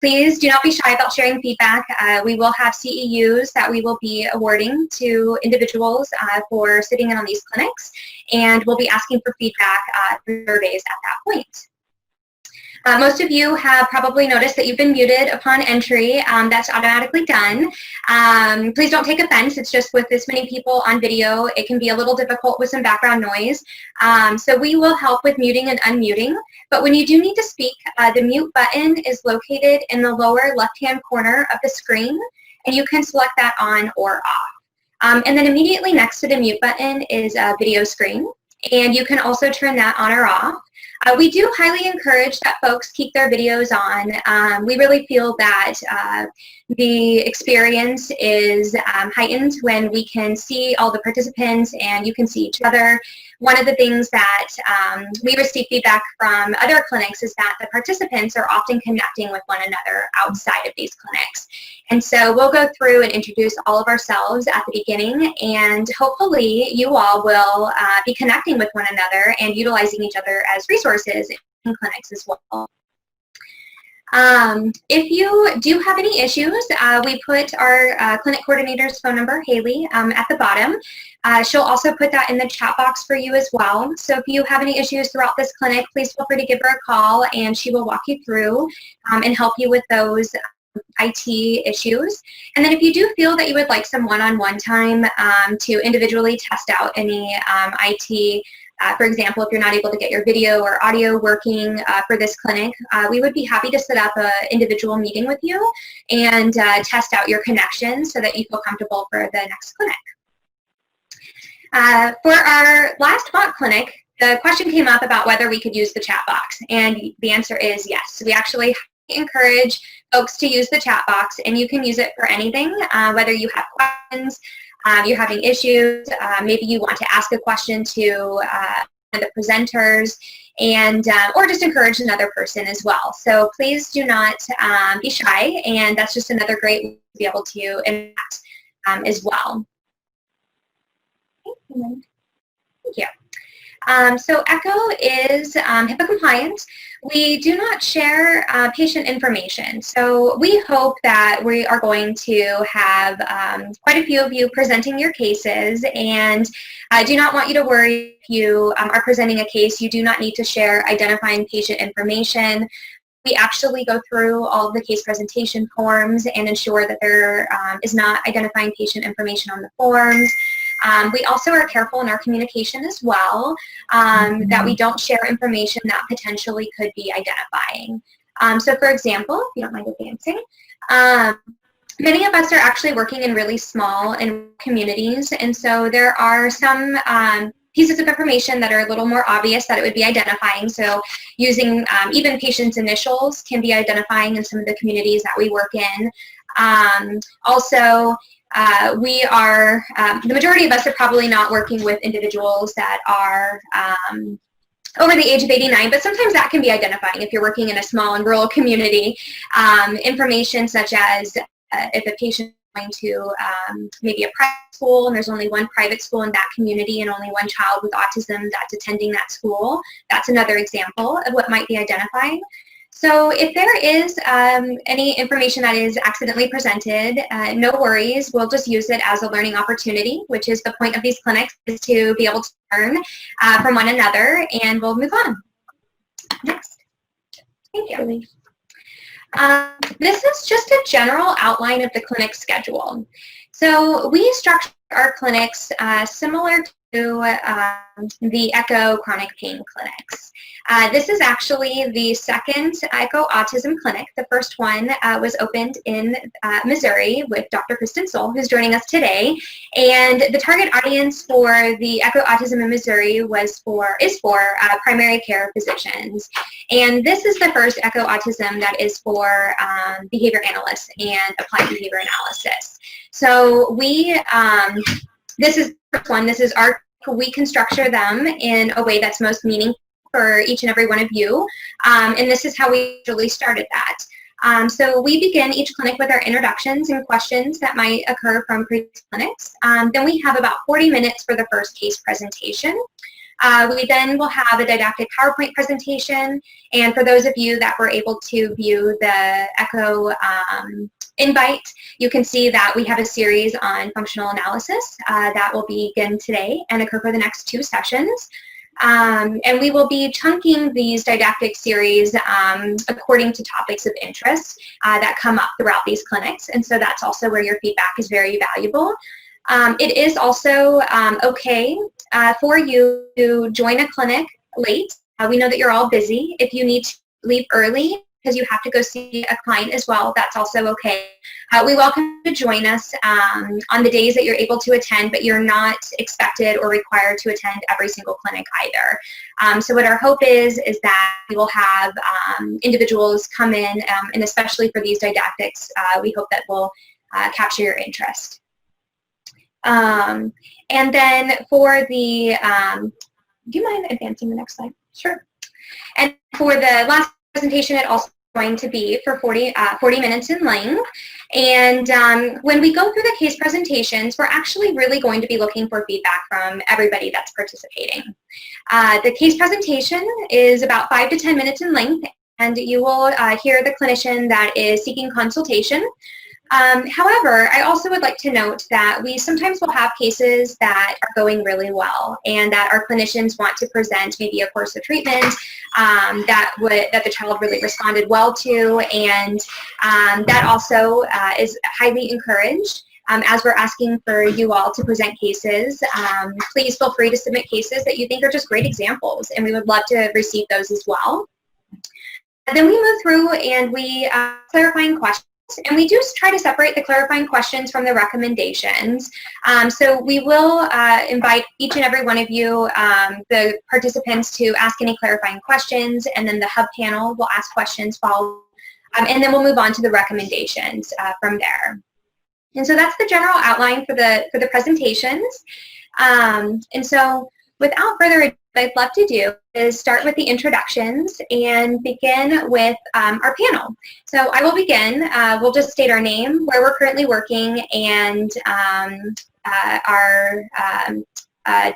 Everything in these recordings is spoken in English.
Please do not be shy about sharing feedback. We will have CEUs that we will be awarding to individuals for sitting in on these clinics, and we'll be asking for feedback through surveys at that point. Most of you have probably noticed that you've been muted upon entry. That's automatically done. Please don't take offense. It's just with this many people on video, it can be a little difficult with some background noise. So we will help with muting and unmuting. But when you do need to speak, the mute button is located in the lower left-hand corner of the screen, and you can select that on or off. And then immediately next to the mute button is a video screen, and you can also turn that on or off. We do highly encourage that folks keep their videos on. We really feel that the experience is heightened when we can see all the participants and you can see each other. One of the things that we receive feedback from other clinics is that the participants are often connecting with one another outside of these clinics. And so we'll go through and introduce all of ourselves at the beginning, and hopefully you all will be connecting with one another and utilizing each other as resources in clinics as well. If you do have any issues, we put our clinic coordinator's phone number, Haley, at the bottom. She'll also put that in the chat box for you as well. So if you have any issues throughout this clinic, please feel free to give her a call and she will walk you through and help you with those IT issues. And then if you do feel that you would like some one-on-one time to individually test out any IT, for example, if you're not able to get your video or audio working for this clinic, we would be happy to set up an individual meeting with you and test out your connection so that you feel comfortable for the next clinic. For our last mock clinic, the question came up about whether we could use the chat box, and the answer is yes. We actually encourage folks to use the chat box, and you can use it for anything, whether you have questions, you're having issues, maybe you want to ask a question to the presenters, and or just encourage another person as well. So please do not be shy, and that's just another great way to be able to interact as well. Thank you. So ECHO is HIPAA compliant. We do not share patient information. So we hope that we are going to have quite a few of you presenting your cases, and I do not want you to worry if you are presenting a case. You do not need to share identifying patient information. We actually go through all of the case presentation forms and ensure that there is not identifying patient information on the forms. We also are careful in our communication as well, that we don't share information that potentially could be identifying. So for example, if you don't mind advancing, many of us are actually working in really small communities, and so there are some pieces of information that are a little more obvious that it would be identifying. So using even patients' initials can be identifying in some of the communities that we work in. Also, we are, the majority of us are probably not working with individuals that are over the age of 89, but sometimes that can be identifying if you're working in a small and rural community. Information such as if a patient is going to maybe a private school and there's only one private school in that community and only one child with autism that's attending that school, that's another example of what might be identifying. So if there is any information that is accidentally presented, no worries. We'll just use it as a learning opportunity, which is the point of these clinics, is to be able to learn from one another, and we'll move on. Next. Thank you. This is just a general outline of the clinic schedule. So we structure our clinics similar to the ECHO chronic pain clinics. This is actually the second ECHO autism clinic. The first one was opened in Missouri with Dr. Kristen Soul, who's joining us today. And the target audience for the ECHO autism in Missouri is for primary care physicians. And this is the first ECHO autism that is for behavior analysts and applied behavior analysis. So we, this is the first one. This is we can structure them in a way that's most meaningful for each and every one of you. And this is how we really started that. So we begin each clinic with our introductions and questions that might occur from previous clinics. Then we have about 40 minutes for the first case presentation. We then will have a didactic PowerPoint presentation, and for those of you that were able to view the ECHO invite, you can see that we have a series on functional analysis that will begin today and occur for the next 2 sessions. And we will be chunking these didactic series according to topics of interest that come up throughout these clinics, and so that's also where your feedback is very valuable. It is also okay for you to join a clinic late. We know that you're all busy. If you need to leave early because you have to go see a client as well, that's also okay. We welcome you to join us on the days that you're able to attend, but you're not expected or required to attend every single clinic either. So what our hope is that we will have individuals come in, and especially for these didactics, we hope that will capture your interest. And then for the, do you mind advancing the next slide? Sure. And for the last presentation, it also going to be for 40 minutes in length. And when we go through the case presentations, we're actually really going to be looking for feedback from everybody that's participating. The case presentation is about 5 to 10 minutes in length, and you will hear the clinician that is seeking consultation. However, I also would like to note that we sometimes will have cases that are going really well and that our clinicians want to present maybe a course of treatment that the child really responded well to, and that also is highly encouraged. As we're asking for you all to present cases, please feel free to submit cases that you think are just great examples, and we would love to receive those as well. And then we move through and we clarifying questions. And we do try to separate the clarifying questions from the recommendations. So we will invite each and every one of you, the participants, to ask any clarifying questions, and then the hub panel will ask questions followed, and then we'll move on to the recommendations from there. And so that's the general outline for the presentations. And so without further ado, what I'd love to do is start with the introductions and begin with our panel. So I will begin. We'll just state our name, where we're currently working, and our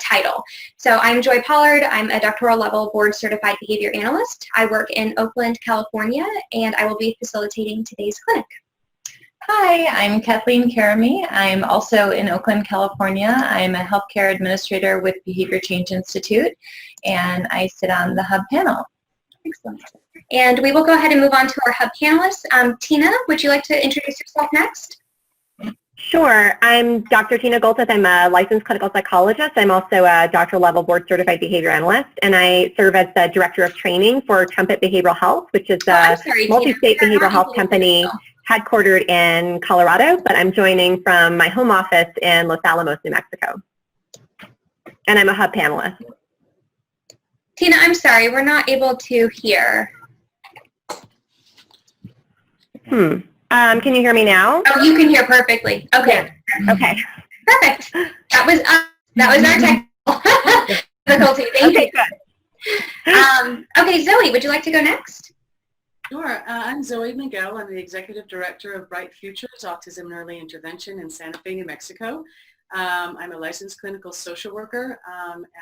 title. So I'm Joy Pollard. I'm a doctoral level board certified behavior analyst. I work in Oakland, California, and I will be facilitating today's clinic. Hi, I'm Kathleen Karamy. I'm also in Oakland, California. I'm a healthcare administrator with Behavior Change Institute, and I sit on the hub panel. Excellent. And we will go ahead and move on to our hub panelists. Tina, would you like to introduce yourself next? Sure. I'm Dr. Tina Goltith. I'm a licensed clinical psychologist. I'm also a doctoral level board certified behavior analyst, and I serve as the director of training for Trumpet Behavioral Health, which is a multi-state behavioral health company headquartered in Colorado, but I'm joining from my home office in Los Alamos, New Mexico. And I'm a hub panelist. Tina, I'm sorry, we're not able to hear. Can you hear me now? Oh, you can hear perfectly. Okay. Okay. Perfect. That was our technical difficulty. Thank you. Good. Okay, Zoe, would you like to go next? Sure. I'm Zoe Miguel. I'm the Executive Director of Bright Futures Autism and Early Intervention in Santa Fe, New Mexico. I'm a licensed clinical social worker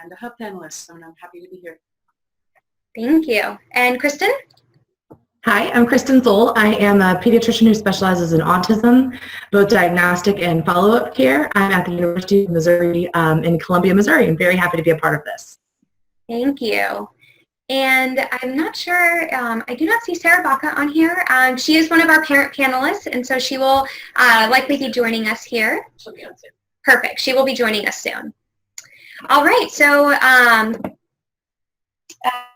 and a hub panelist, and I'm happy to be here. Thank you. And Kristen? Hi, I'm Kristen Zoll. I am a pediatrician who specializes in autism, both diagnostic and follow-up care. I'm at the University of Missouri in Columbia, Missouri. I'm very happy to be a part of this. Thank you. And I'm not sure, I do not see Sarah Baca on here. She is one of our parent panelists, and so she will likely be joining us here. She'll be on soon. Perfect. She will be joining us soon. All right. So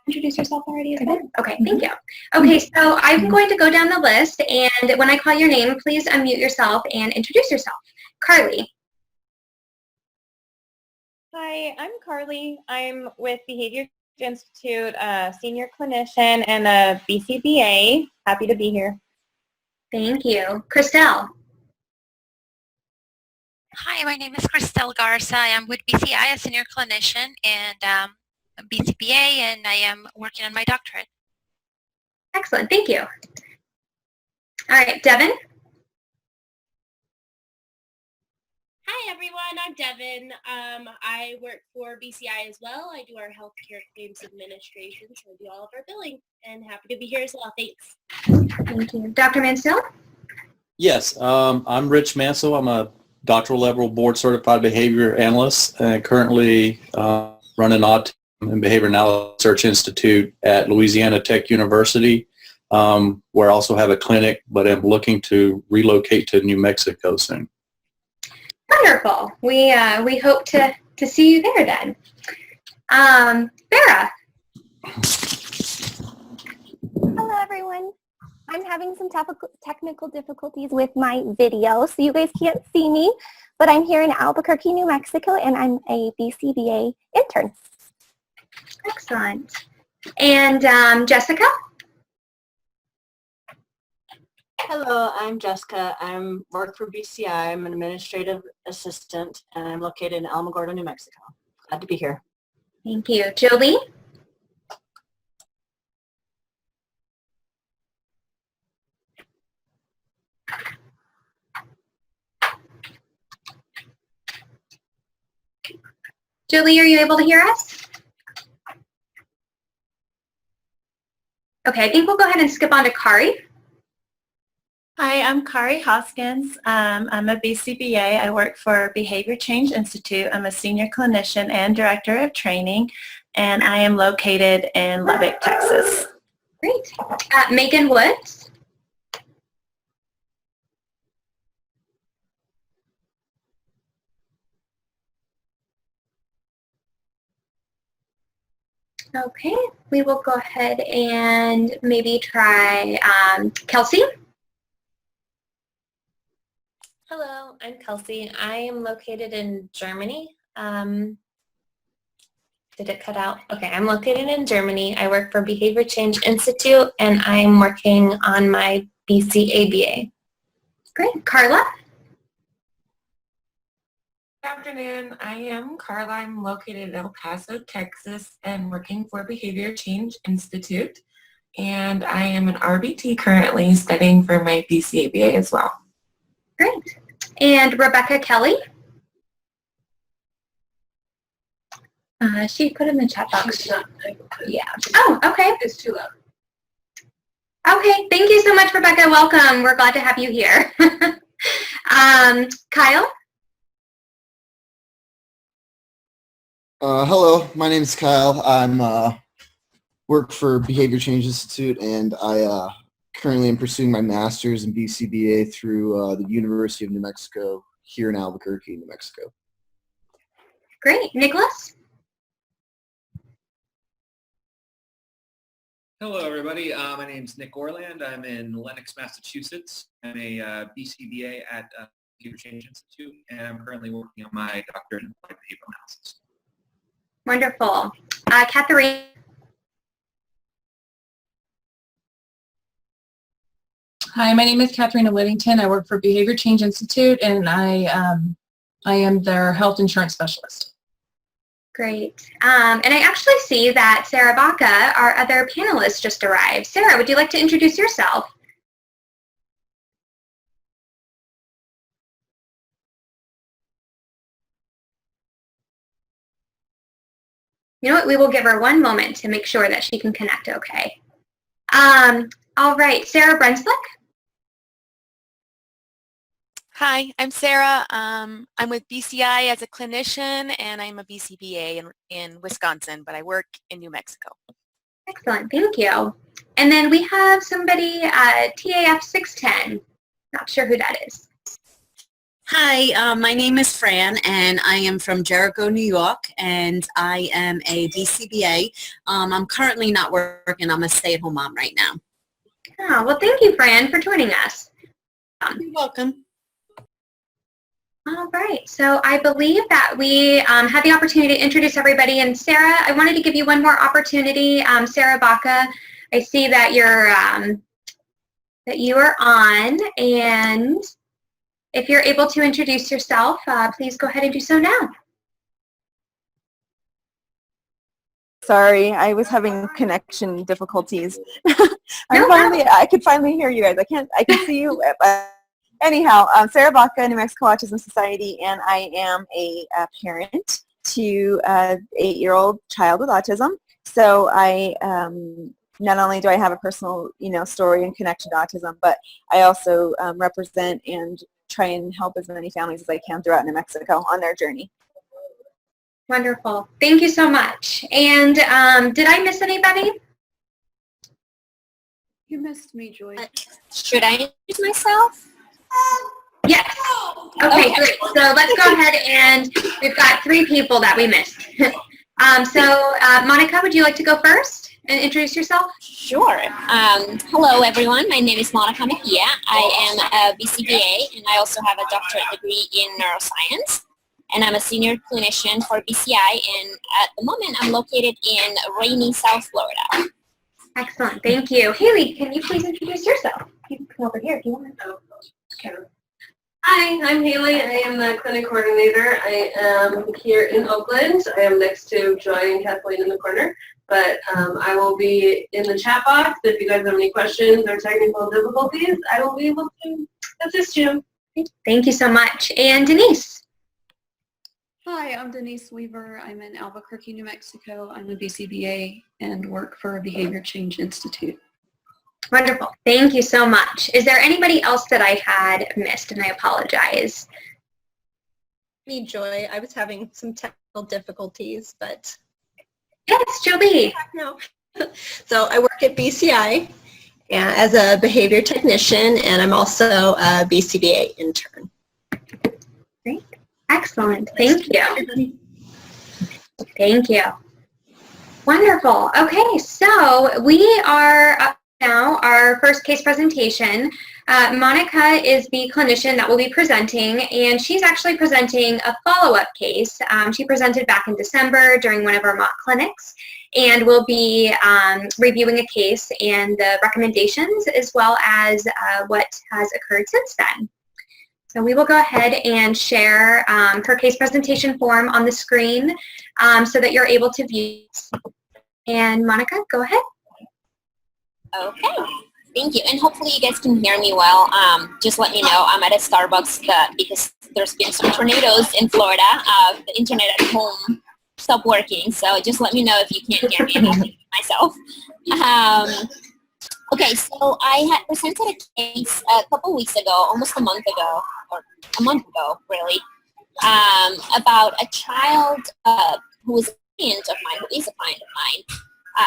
introduce yourself already, isn't it? Okay, thank you. Okay, so I'm going to go down the list, and when I call your name, please unmute yourself and introduce yourself. Carly. Hi, I'm Carly. I'm with Behavior Institute, a senior clinician and a BCBA. Happy to be here. Thank you. Christelle. Hi, my name is Christelle Garza. I am with BCI, a senior clinician, and a BCBA, and I am working on my doctorate. Excellent. Thank you. All right, Devin. Hi everyone, I'm Devin. I work for BCI as well. I do our healthcare claims administration, so I do all of our billing, and happy to be here as well. Thanks. Thank you. Dr. Mansell? Yes, I'm Rich Mansell. I'm a doctoral level board certified behavior analyst and currently run an Autism and Behavior Analysis Research Institute at Louisiana Tech University, where I also have a clinic, but I'm looking to relocate to New Mexico soon. Wonderful. We hope to see you there then. Sarah? Hello, everyone. I'm having some technical difficulties with my video, so you guys can't see me, but I'm here in Albuquerque, New Mexico, and I'm a BCBA intern. Excellent. And Jessica? Hello, I'm Jessica. I work for BCI. I'm an administrative assistant, and I'm located in Alamogordo, New Mexico. Glad to be here. Thank you. Jolie? Jolie, are you able to hear us? Okay, I think we'll go ahead and skip on to Kari. Hi, I'm Kari Hoskins. I'm a BCBA. I work for Behavior Change Institute. I'm a senior clinician and director of training, and I am located in Lubbock, Texas. Great. Megan Woods. Okay, we will go ahead and maybe try Kelsey. Hello, I'm Kelsey. I am located in Germany. Did it cut out? Okay, I'm located in Germany. I work for Behavior Change Institute, and I'm working on my BCABA. Great. Carla? Good afternoon. I am Carla. I'm located in El Paso, Texas, and working for Behavior Change Institute. And I am an RBT currently studying for my BCABA as well. Great. And Rebecca Kelly? She put in the chat box. Yeah. Oh, okay. It's too loud. Okay. Thank you so much, Rebecca. Welcome. We're glad to have you here. Kyle? Hello, my name is Kyle. I'm work for Behavior Change Institute, and I currently am pursuing my master's in BCBA through the University of New Mexico here in Albuquerque, New Mexico. Great. Nicholas? Hello, everybody. My name is Nick Orland. I'm in Lenox, Massachusetts. I'm a BCBA at Behavior Change Institute, and I'm currently working on my doctorate in applied behavioral analysis. Wonderful. Catherine? Hi, my name is Katharina Whittington. I work for Behavior Change Institute, and I am their health insurance specialist. Great. And I actually see that Sarah Baca, our other panelist, just arrived. Sarah, would you like to introduce yourself? You know what? We will give her one moment to make sure that she can connect okay. All right. Sarah Brunslick? Hi, I'm Sarah. I'm with BCI as a clinician, and I'm a BCBA in Wisconsin, but I work in New Mexico. Excellent. Thank you. And then we have somebody, TAF 610. Not sure who that is. Hi, my name is Fran, and I am from Jericho, New York, and I am a BCBA. I'm currently not working. I'm a stay-at-home mom right now. Oh, well, thank you, Fran, for joining us. You're welcome. All right. So I believe that we had the opportunity to introduce everybody. And Sarah, I wanted to give you one more opportunity. Sarah Baca, I see that you are on, and if you're able to introduce yourself, please go ahead and do so now. Sorry, I was having connection difficulties. I could finally hear you guys. I can see you. anyhow, Sarah Baca, New Mexico Autism Society, and I am a parent to an 8-year-old child with autism. So I not only do I have a personal, story and connection to autism, but I also represent and try and help as many families as I can throughout New Mexico on their journey. Wonderful. Thank you so much. And did I miss anybody? You missed me, Joy. Should I introduce myself? Yes. Okay, great. So let's go ahead, and we've got 3 people that we missed. Monica, would you like to go first and introduce yourself? Sure. Hello, everyone. My name is Monica Mejia. I am a BCBA, and I also have a doctorate degree in neuroscience. And I'm a senior clinician for BCI, and at the moment, I'm located in rainy South Florida. Excellent. Thank you. Haley, can you please introduce yourself? You can come over here if you want. Hi, I'm Haley. I am the clinic coordinator. I am here in Oakland. I am next to Joy and Kathleen in the corner, but I will be in the chat box. If you guys have any questions or technical difficulties, I will be able to assist you. Thank you so much. And Denise. Hi, I'm Denise Weaver. I'm in Albuquerque, New Mexico. I'm a BCBA and work for Behavior Change Institute. Wonderful. Thank you so much. Is there anybody else that I had missed? And I apologize. Me, Joy. I was having some technical difficulties, but... Yes, Jolie. No. So I work at BCI as a behavior technician, and I'm also a BCBA intern. Great. Excellent. Thank you. Thank you. Wonderful. Okay, so we are up now, our first case presentation. Monica is the clinician that will be presenting, and she's actually presenting a follow-up case. She presented back in December during one of our mock clinics, and will be reviewing a case and the recommendations as well as what has occurred since then. So we will go ahead and share her case presentation form on the screen so that you're able to view. And Monica, go ahead. Okay, thank you. And hopefully you guys can hear me well. Just let me know. I'm at a Starbucks because there's been some tornadoes in Florida. The internet at home stopped working, so just let me know if you can't hear me. I'm hearing myself. Okay, so I had presented a case a couple weeks ago, almost a month ago, or a month ago, really, about a child who was a client of mine, who is a client of mine,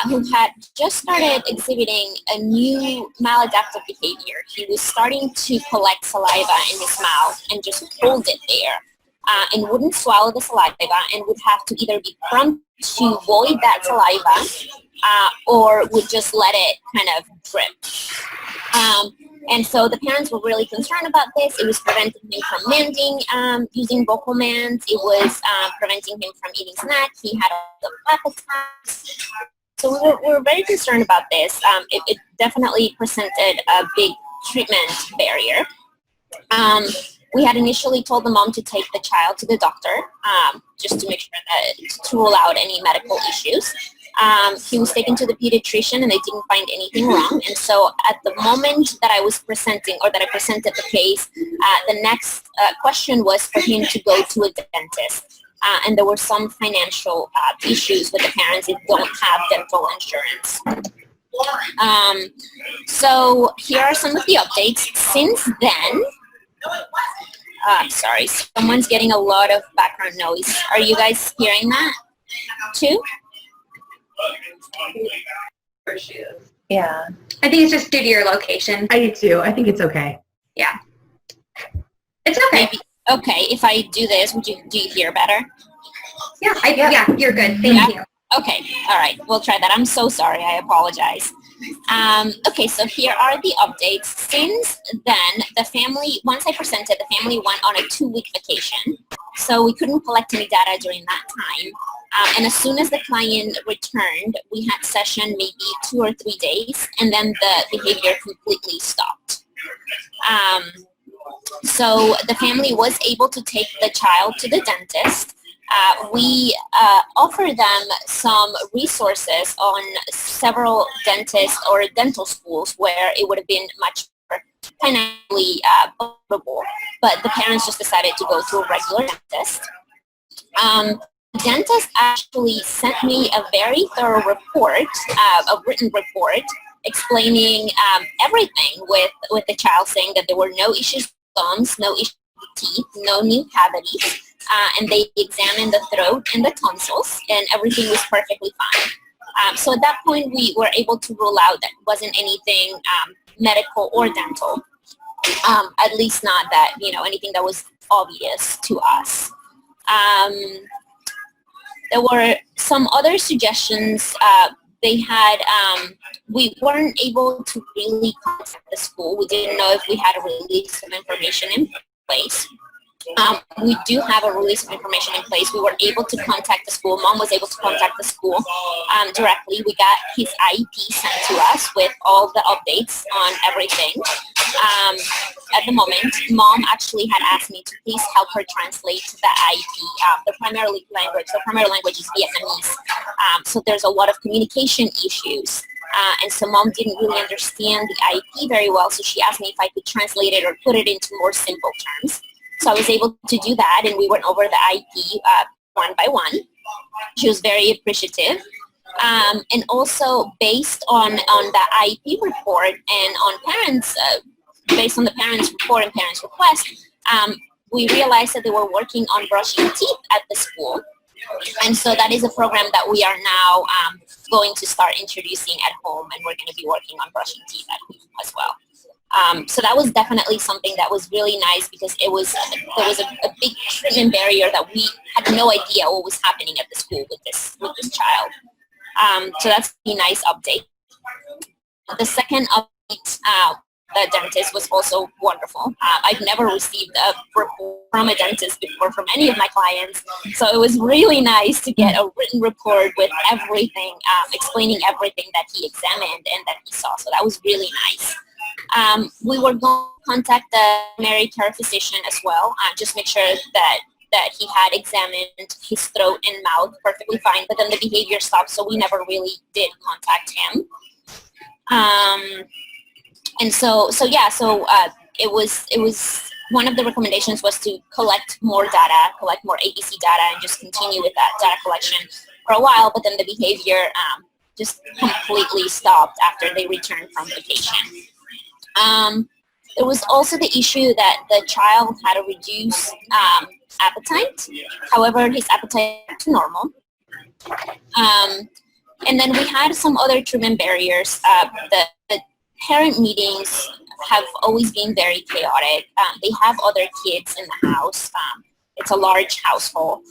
who had just started exhibiting a new maladaptive behavior. He was starting to collect saliva in his mouth and just hold it there, and wouldn't swallow the saliva and would have to either be prompted to void that saliva or would just let it kind of drip. And so the parents were really concerned about this. It was preventing him from mending using vocal mends. It was preventing him from eating snacks. He had some appetites. So we were very concerned about this. It definitely presented a big treatment barrier. We had initially told the mom to take the child to the doctor just to make sure that to rule out any medical issues. He was taken to the pediatrician and they didn't find anything wrong. And so at the moment that I was presenting, or that I presented the case, the next question was for him to go to a dentist. And there were some financial issues with the parents that don't have dental insurance. So here are some of the updates. Since then, sorry, someone's getting a lot of background noise. Are you guys hearing that too? Where she is. Yeah. I think it's just due to your location. I do too. I think it's okay. Yeah. It's okay. Maybe, okay, if I do this, do you hear better? Yeah, yeah, you're good. Thank you. Okay, all right, we'll try that. I'm so sorry, I apologize. Okay, so here are the updates. Since then, the family, once I presented, the family went on a 2-week vacation. So we couldn't collect any data during that time. And as soon as the client returned, we had session maybe 2 or 3 days, and then the behavior completely stopped. So the family was able to take the child to the dentist. We offer them some resources on several dentists or dental schools where it would have been much better financially affordable, but the parents just decided to go to a regular dentist. The dentist actually sent me a very thorough report, a written report, explaining everything with the child, saying that there were no issues with gums, no issues with teeth, no new cavities, and they examined the throat and the tonsils, and everything was perfectly fine. So at that point, we were able to rule out that it wasn't anything medical or dental, at least not that, anything that was obvious to us. There were some other suggestions. They had, we weren't able to really contact the school. We didn't know if we had a release of information in place. We do have a release of information in place. We were able to contact the school. Mom was able to contact the school directly. We got his IEP sent to us with all the updates on everything. At the moment, Mom actually had asked me to please help her translate the IEP. The primary language is Vietnamese. So there's a lot of communication issues. And so Mom didn't really understand the IEP very well, so she asked me if I could translate it or put it into more simple terms. So I was able to do that, and we went over the IEP one by one. She was very appreciative. And also based on the IEP report and on parents, based on the parents' report and parents' request, we realized that they were working on brushing teeth at the school. And so that is a program that we are now going to start introducing at home, and we're going to be working on brushing teeth at home as well. So that was definitely something that was really nice, because there was a big treatment barrier that we had no idea what was happening at the school with this child. So that's a nice update. The second update, the dentist was also wonderful. I've never received a report from a dentist before from any of my clients, so it was really nice to get a written report with everything, explaining everything that he examined and that he saw. So that was really nice. We were going to contact the primary care physician as well, just make sure that he had examined his throat and mouth perfectly fine, but then the behavior stopped, so we never really did contact him. And so it was one of the recommendations was to collect more data, collect more ABC data, and just continue with that data collection for a while, but then the behavior just completely stopped after they returned from vacation. There was also the issue that the child had a reduced appetite. However, his appetite was normal. And then we had some other treatment barriers. The parent meetings have always been very chaotic. They have other kids in the house. It's a large household.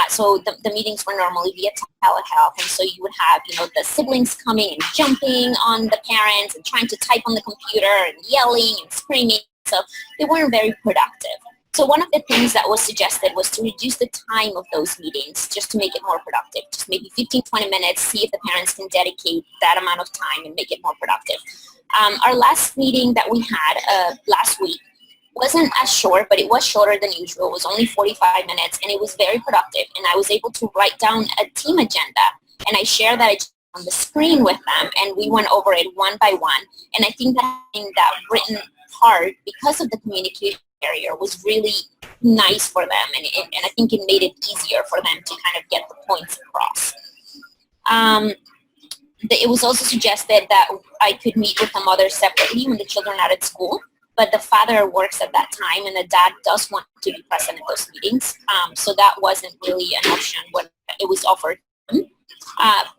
So the meetings were normally via telehealth, and so you would have, the siblings coming and jumping on the parents and trying to type on the computer and yelling and screaming. So they weren't very productive. So one of the things that was suggested was to reduce the time of those meetings just to make it more productive. Just maybe 15, 20 minutes, see if the parents can dedicate that amount of time and make it more productive. Our last meeting that we had last week wasn't as short, but it was shorter than usual. It was only 45 minutes, and it was very productive. And I was able to write down a team agenda, and I shared that on the screen with them, and we went over it one by one. And I think that having that written part, because of the communication barrier, was really nice for them, and I think it made it easier for them to kind of get the points across. It was also suggested that I could meet with the mother separately when the children are at school, but the father works at that time, and the dad does want to be present in those meetings. So that wasn't really an option when it was offered.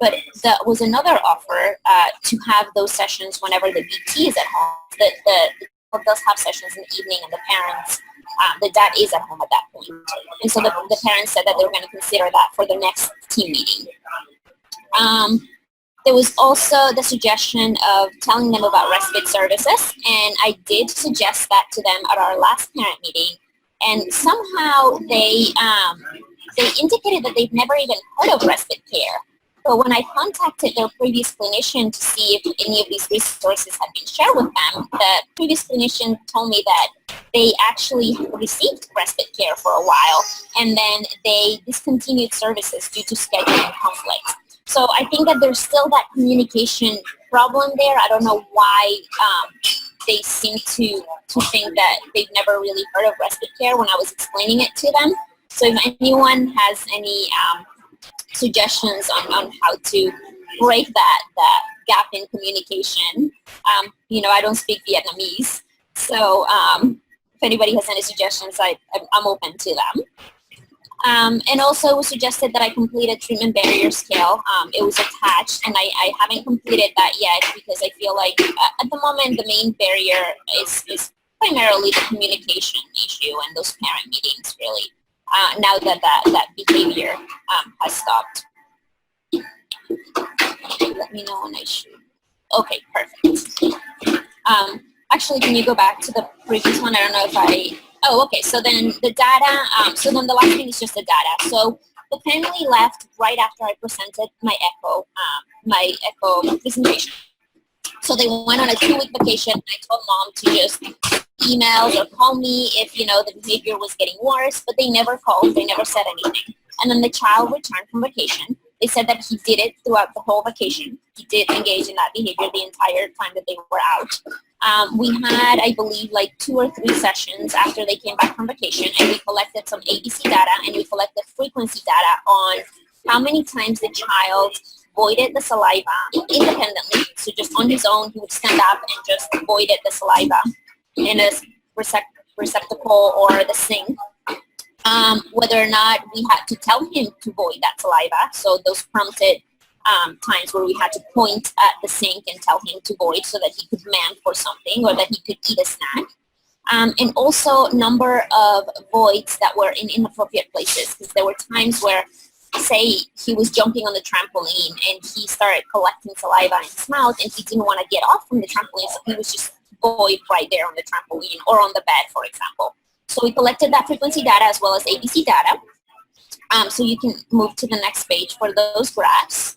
But there was another offer to have those sessions whenever the BT is at home. The child does have sessions in the evening, and the parents, the dad is at home at that point. And so the parents said that they were going to consider that for the next team meeting. There was also the suggestion of telling them about respite services, and I did suggest that to them at our last parent meeting, and somehow they indicated that they've never even heard of respite care. So when I contacted their previous clinician to see if any of these resources had been shared with them, the previous clinician told me that they actually received respite care for a while, and then they discontinued services due to scheduling conflicts. So I think that there's still that communication problem there. I don't know why they seem to think that they've never really heard of respite care when I was explaining it to them. So if anyone has any suggestions on how to break that gap in communication, I don't speak Vietnamese, so if anybody has any suggestions, I'm open to them. And also it was suggested that I complete a treatment barrier scale. It was attached, and I haven't completed that yet because I feel like at the moment the main barrier is primarily the communication issue and those parent meetings, really, now that behavior has stopped. Let me know when I should. Okay, perfect. Actually, can you go back to the previous one? I don't know if oh, okay, so then the data, so then the last thing is just the data. So the family left right after I presented my ECHO presentation. So they went on a 2-week vacation, and I told mom to just email or call me if, the behavior was getting worse, but they never called, they never said anything. And then the child returned from vacation. They said that he did it throughout the whole vacation. He did engage in that behavior the entire time that they were out. We had, I believe, like 2 or 3 sessions after they came back from vacation, and we collected some ABC data, and we collected frequency data on how many times the child voided the saliva independently. So just on his own, he would stand up and just voided the saliva in a receptacle or the sink. Whether or not we had to tell him to void that saliva, so those prompted times where we had to point at the sink and tell him to void so that he could demand for something or that he could eat a snack. And also number of voids that were in inappropriate places, because there were times where, say, he was jumping on the trampoline and he started collecting saliva in his mouth and he didn't want to get off from the trampoline, so he was just void right there on the trampoline or on the bed, for example. So we collected that frequency data as well as ABC data. So you can move to the next page for those graphs.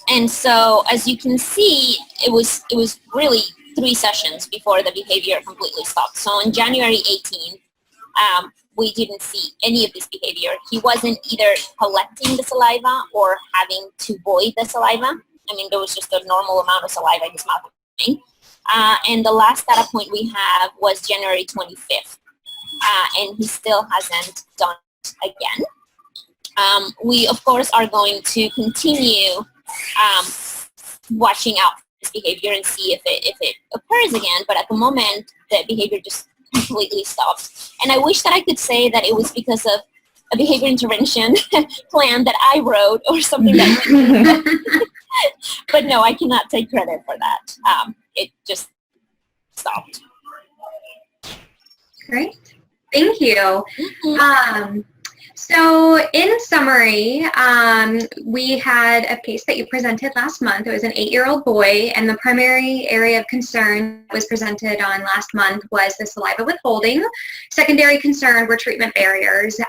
And so as you can see, it was really 3 sessions before the behavior completely stopped. So on January 18th, we didn't see any of this behavior. He wasn't either collecting the saliva or having to void the saliva. I mean, there was just a normal amount of saliva in his mouth. And the last data point we have was January 25th. And he still hasn't done it again. We, of course, are going to continue watching out for this behavior and see if it occurs again. But at the moment, the behavior just completely stopped. And I wish that I could say that it was because of a behavior intervention plan that I wrote or something that but no, I cannot take credit for that. It just stopped. Great. Thank you. So in summary, we had a case that you presented last month. It was an 8-year-old boy, and the primary area of concern that was presented on last month was the saliva withholding. Secondary concern were treatment barriers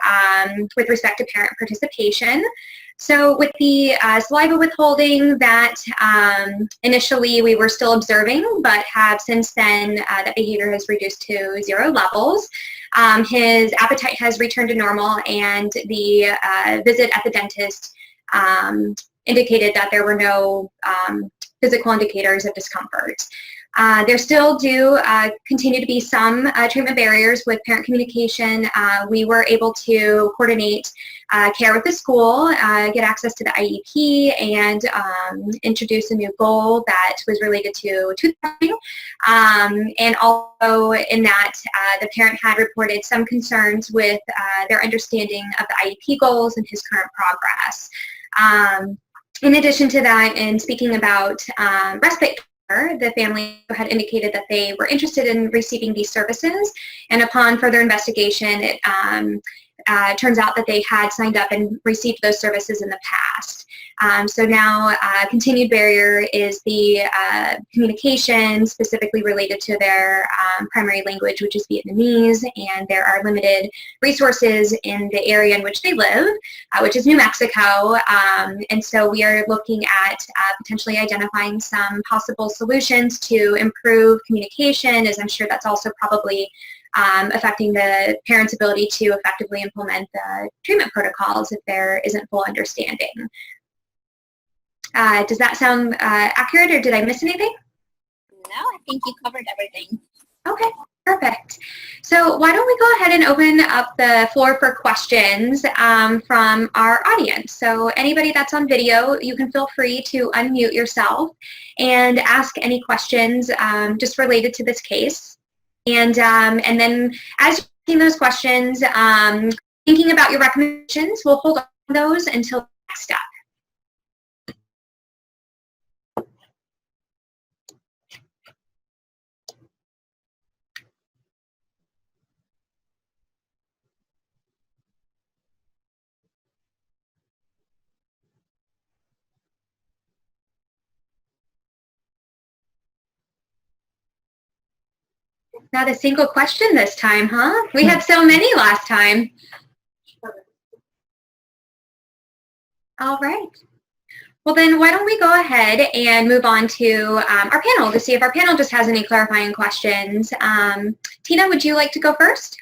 with respect to parent participation. So with the saliva withholding that initially we were still observing, but have since then that behavior has reduced to 0 levels. His appetite has returned to normal, and the visit at the dentist indicated that there were no physical indicators of discomfort. There still do continue to be some treatment barriers with parent communication. We were able to coordinate care with the school, get access to the IEP, and introduce a new goal that was related to toothbrushing. And also in that, the parent had reported some concerns with their understanding of the IEP goals and his current progress. In addition to that, in speaking about respite care, the family had indicated that they were interested in receiving these services, and upon further investigation, it turns out that they had signed up and received those services in the past. So now continued barrier is the communication specifically related to their primary language, which is Vietnamese, and there are limited resources in the area in which they live, which is New Mexico, and so we are looking at potentially identifying some possible solutions to improve communication, as I'm sure that's also probably affecting the parents' ability to effectively implement the treatment protocols if there isn't full understanding. Does that sound accurate, or did I miss anything? I think you covered everything. Okay, perfect. So why don't we go ahead and open up the floor for questions from our audience. So anybody that's on video, you can feel free to unmute yourself and ask any questions just related to this case. And then as you're asking those questions, thinking about your recommendations, we'll hold on to those until the next step. Not a single question this time, huh? We had so many last time. All right. Well, then why don't we go ahead and move on to our panel to see if our panel just has any clarifying questions. Tina, would you like to go first?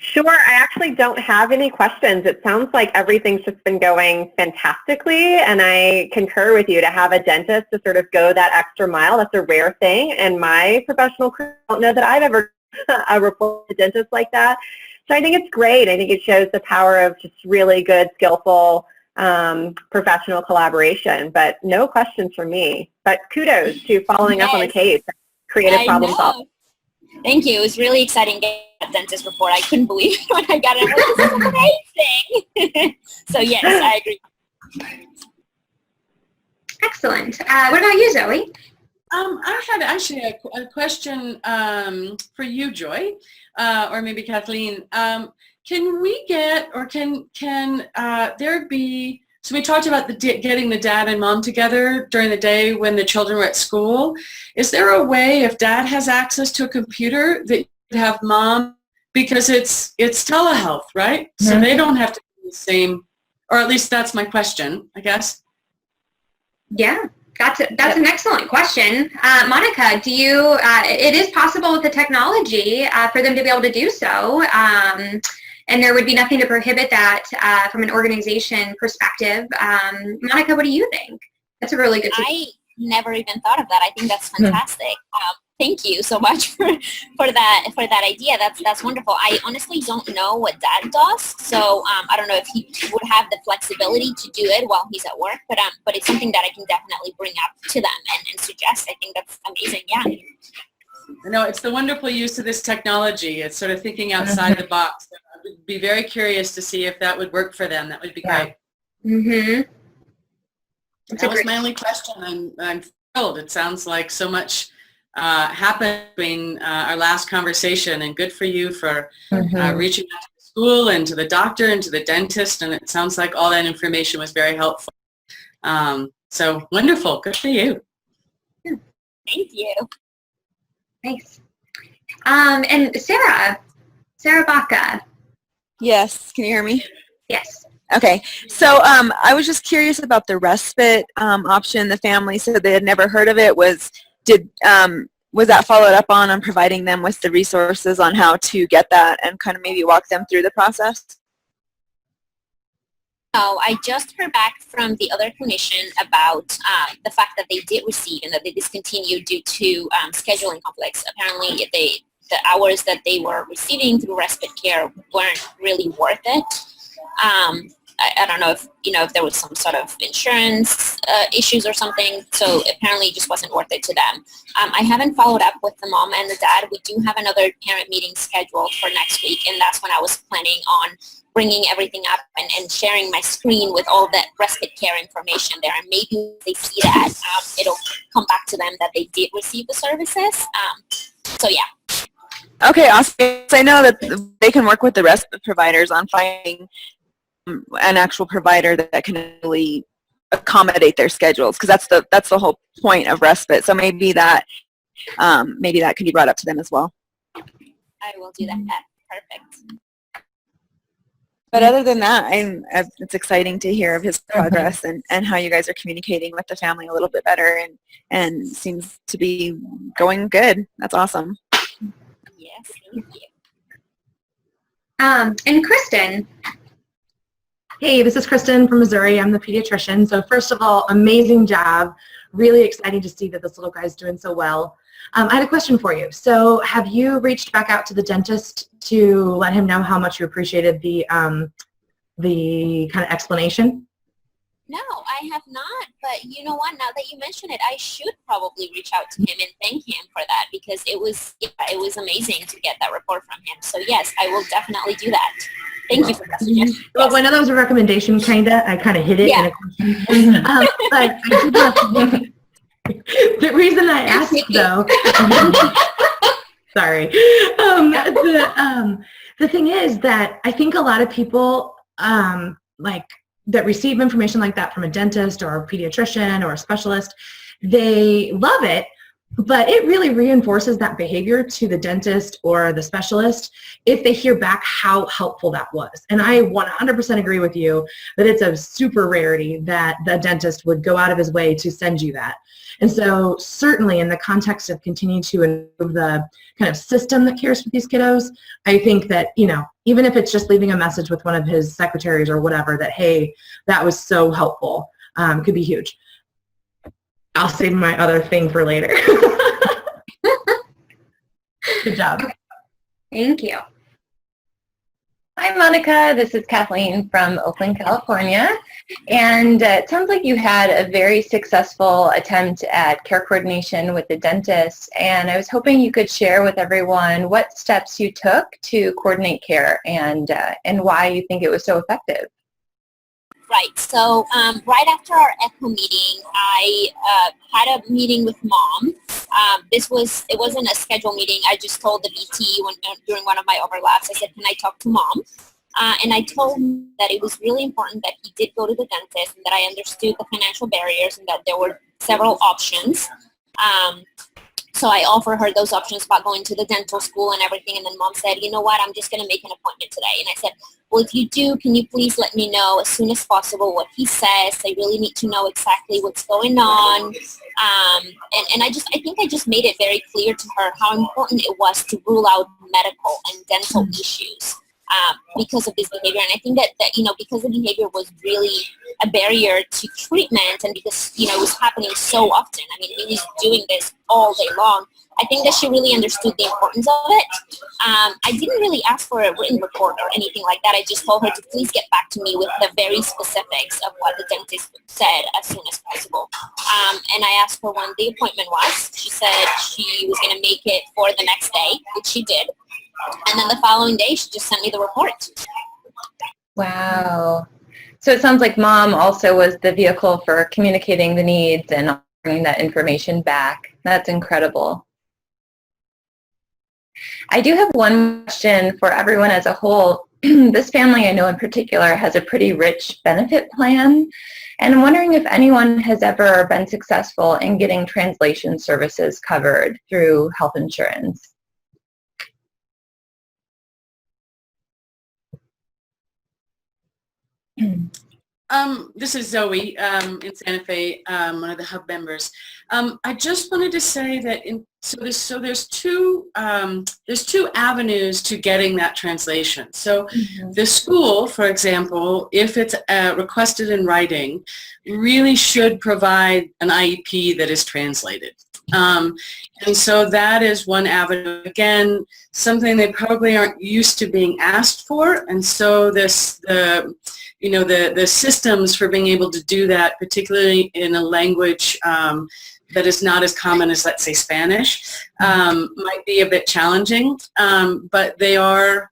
Sure. I actually don't have any questions. It sounds like everything's just been going fantastically, and I concur with you to have a dentist to sort of go that extra mile. That's a rare thing, and my professional career, I don't know that I've ever reported a dentist like that. So I think it's great. I think it shows the power of just really good, skillful, professional collaboration. But no questions from me. But kudos to following up on the case. Creative problem solving. Thank you. It was really exciting getting that dentist report. I couldn't believe it when I got it. I'm like, this is amazing. So yes, I agree. Excellent. What about you, Zoe? I had actually a question for you, Joy, or maybe Kathleen. Can we get, or can there be, so we talked about getting the dad and mom together during the day when the children were at school. Is there a way, if dad has access to a computer, that you could have mom, because it's telehealth, right? Mm-hmm. So they don't have to do the same, or at least that's my question, I guess. Yeah. That's an excellent question. Monica, do you, it is possible with the technology for them to be able to do so, and there would be nothing to prohibit that from an organization perspective. Monica, what do you think? That's a really good I never even thought of that. I think that's fantastic. Thank you so much for that idea. That's wonderful. I honestly don't know what Dad does, so I don't know if he would have the flexibility to do it while he's at work. But it's something that I can definitely bring up to them and suggest. I think that's amazing. Yeah. I know it's the wonderful use of this technology. It's sort of thinking outside the box. I would be very curious to see if that would work for them. That would be great. Mm-hmm. That was my only question. I'm thrilled. It sounds like so much happened between our last conversation, and good for you for reaching out to the school and to the doctor and to the dentist, and it sounds like all that information was very helpful. So wonderful. Good for you. Thank you. Nice. And Sarah Baca. Yes, can you hear me? Yes. Okay, so I was just curious about the respite option. The family said they had never heard of it. Was that followed up on providing them with the resources on how to get that and kind of maybe walk them through the process? No, I just heard back from the other clinician about the fact that they did receive and that they discontinued due to scheduling conflicts. Apparently, the hours that they were receiving through respite care weren't really worth it. I don't know if there was some sort of insurance issues or something, so apparently it just wasn't worth it to them. I haven't followed up with the mom and the dad. We do have another parent meeting scheduled for next week, and that's when I was planning on bringing everything up and sharing my screen with all that respite care information there. And maybe if they see that, it'll come back to them that they did receive the services. So yeah. Okay, awesome. I know that they can work with the respite providers on finding an actual provider that can really accommodate their schedules, because that's the whole point of respite. So maybe that can be brought up to them as well. I will do that. Perfect. But other than that, it's exciting to hear of his progress and how you guys are communicating with the family a little bit better, and seems to be going good. That's awesome. Yes, thank you. And Kristen. Hey, this is Kristen from Missouri. I'm the pediatrician. So first of all, amazing job. really exciting to see that this little guy's doing so well. I had a question for you. So have you reached back out to the dentist to let him know how much you appreciated the kind of explanation? No, I have not, but you know what, now that you mention it, I should probably reach out to him and thank him for that, because it was amazing to get that report from him. So yes, I will definitely do that. Thank you for that suggestion. Well, I know that was a recommendation, I kind of hit it in a question. But I did the reason I asked, though, sorry, the thing is that I think a lot of people that receive information like that from a dentist or a pediatrician or a specialist, they love it, but it really reinforces that behavior to the dentist or the specialist if they hear back how helpful that was. And I 100% agree with you that it's a super rarity that the dentist would go out of his way to send you that. And so certainly in the context of continuing to improve the kind of system that cares for these kiddos, I think that, even if it's just leaving a message with one of his secretaries or whatever that, hey, that was so helpful, could be huge. I'll save my other thing for later. Good job. Thank you. Hi, Monica. This is Kathleen from Oakland, California. And it sounds like you had a very successful attempt at care coordination with the dentist. And I was hoping you could share with everyone what steps you took to coordinate care and why you think it was so effective. Right. So right after our ECHO meeting, I had a meeting with Mom. It wasn't a scheduled meeting. I just told the VT during one of my overlaps, I said, can I talk to Mom? And I told him that it was really important that he did go to the dentist and that I understood the financial barriers and that there were several options. So I offered her those options about going to the dental school and everything. And then Mom said, you know what, I'm just going to make an appointment today. And I said, well, if you do, can you please let me know as soon as possible what he says? I really need to know exactly what's going on. And I think I just made it very clear to her how important it was to rule out medical and dental issues because of this behavior. And I think that because the behavior was really a barrier to treatment and because, it was happening so often. I mean, he was doing this all day long. I think that she really understood the importance of it. I didn't really ask for a written report or anything like that. I just told her to please get back to me with the very specifics of what the dentist said as soon as possible. And I asked her when the appointment was. She said she was going to make it for the next day, which she did. And then the following day, she just sent me the report. Wow. So it sounds like Mom also was the vehicle for communicating the needs and bringing that information back. That's incredible. I do have one question for everyone as a whole. This family I know in particular has a pretty rich benefit plan, and I'm wondering if anyone has ever been successful in getting translation services covered through health insurance. This is Zoe in Santa Fe, one of the hub members. I just wanted to say that there's two avenues to getting that translation. So the school, for example, if it's requested in writing, really should provide an IEP that is translated. And so that is one avenue. Again, something they probably aren't used to being asked for, and so the systems for being able to do that, particularly in a language that is not as common as, let's say, Spanish, might be a bit challenging. But they are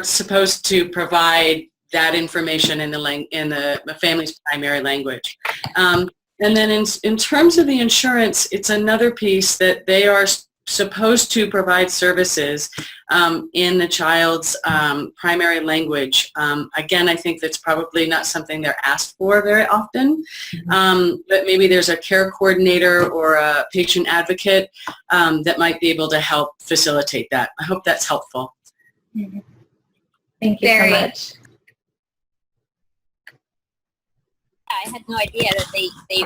supposed to provide that information in the family's primary language. And then in terms of the insurance, it's another piece that they are supposed to provide services in the child's primary language. Again, I think that's probably not something they're asked for very often, but maybe there's a care coordinator or a patient advocate that might be able to help facilitate that. I hope that's helpful. Thank you so much. I had no idea that they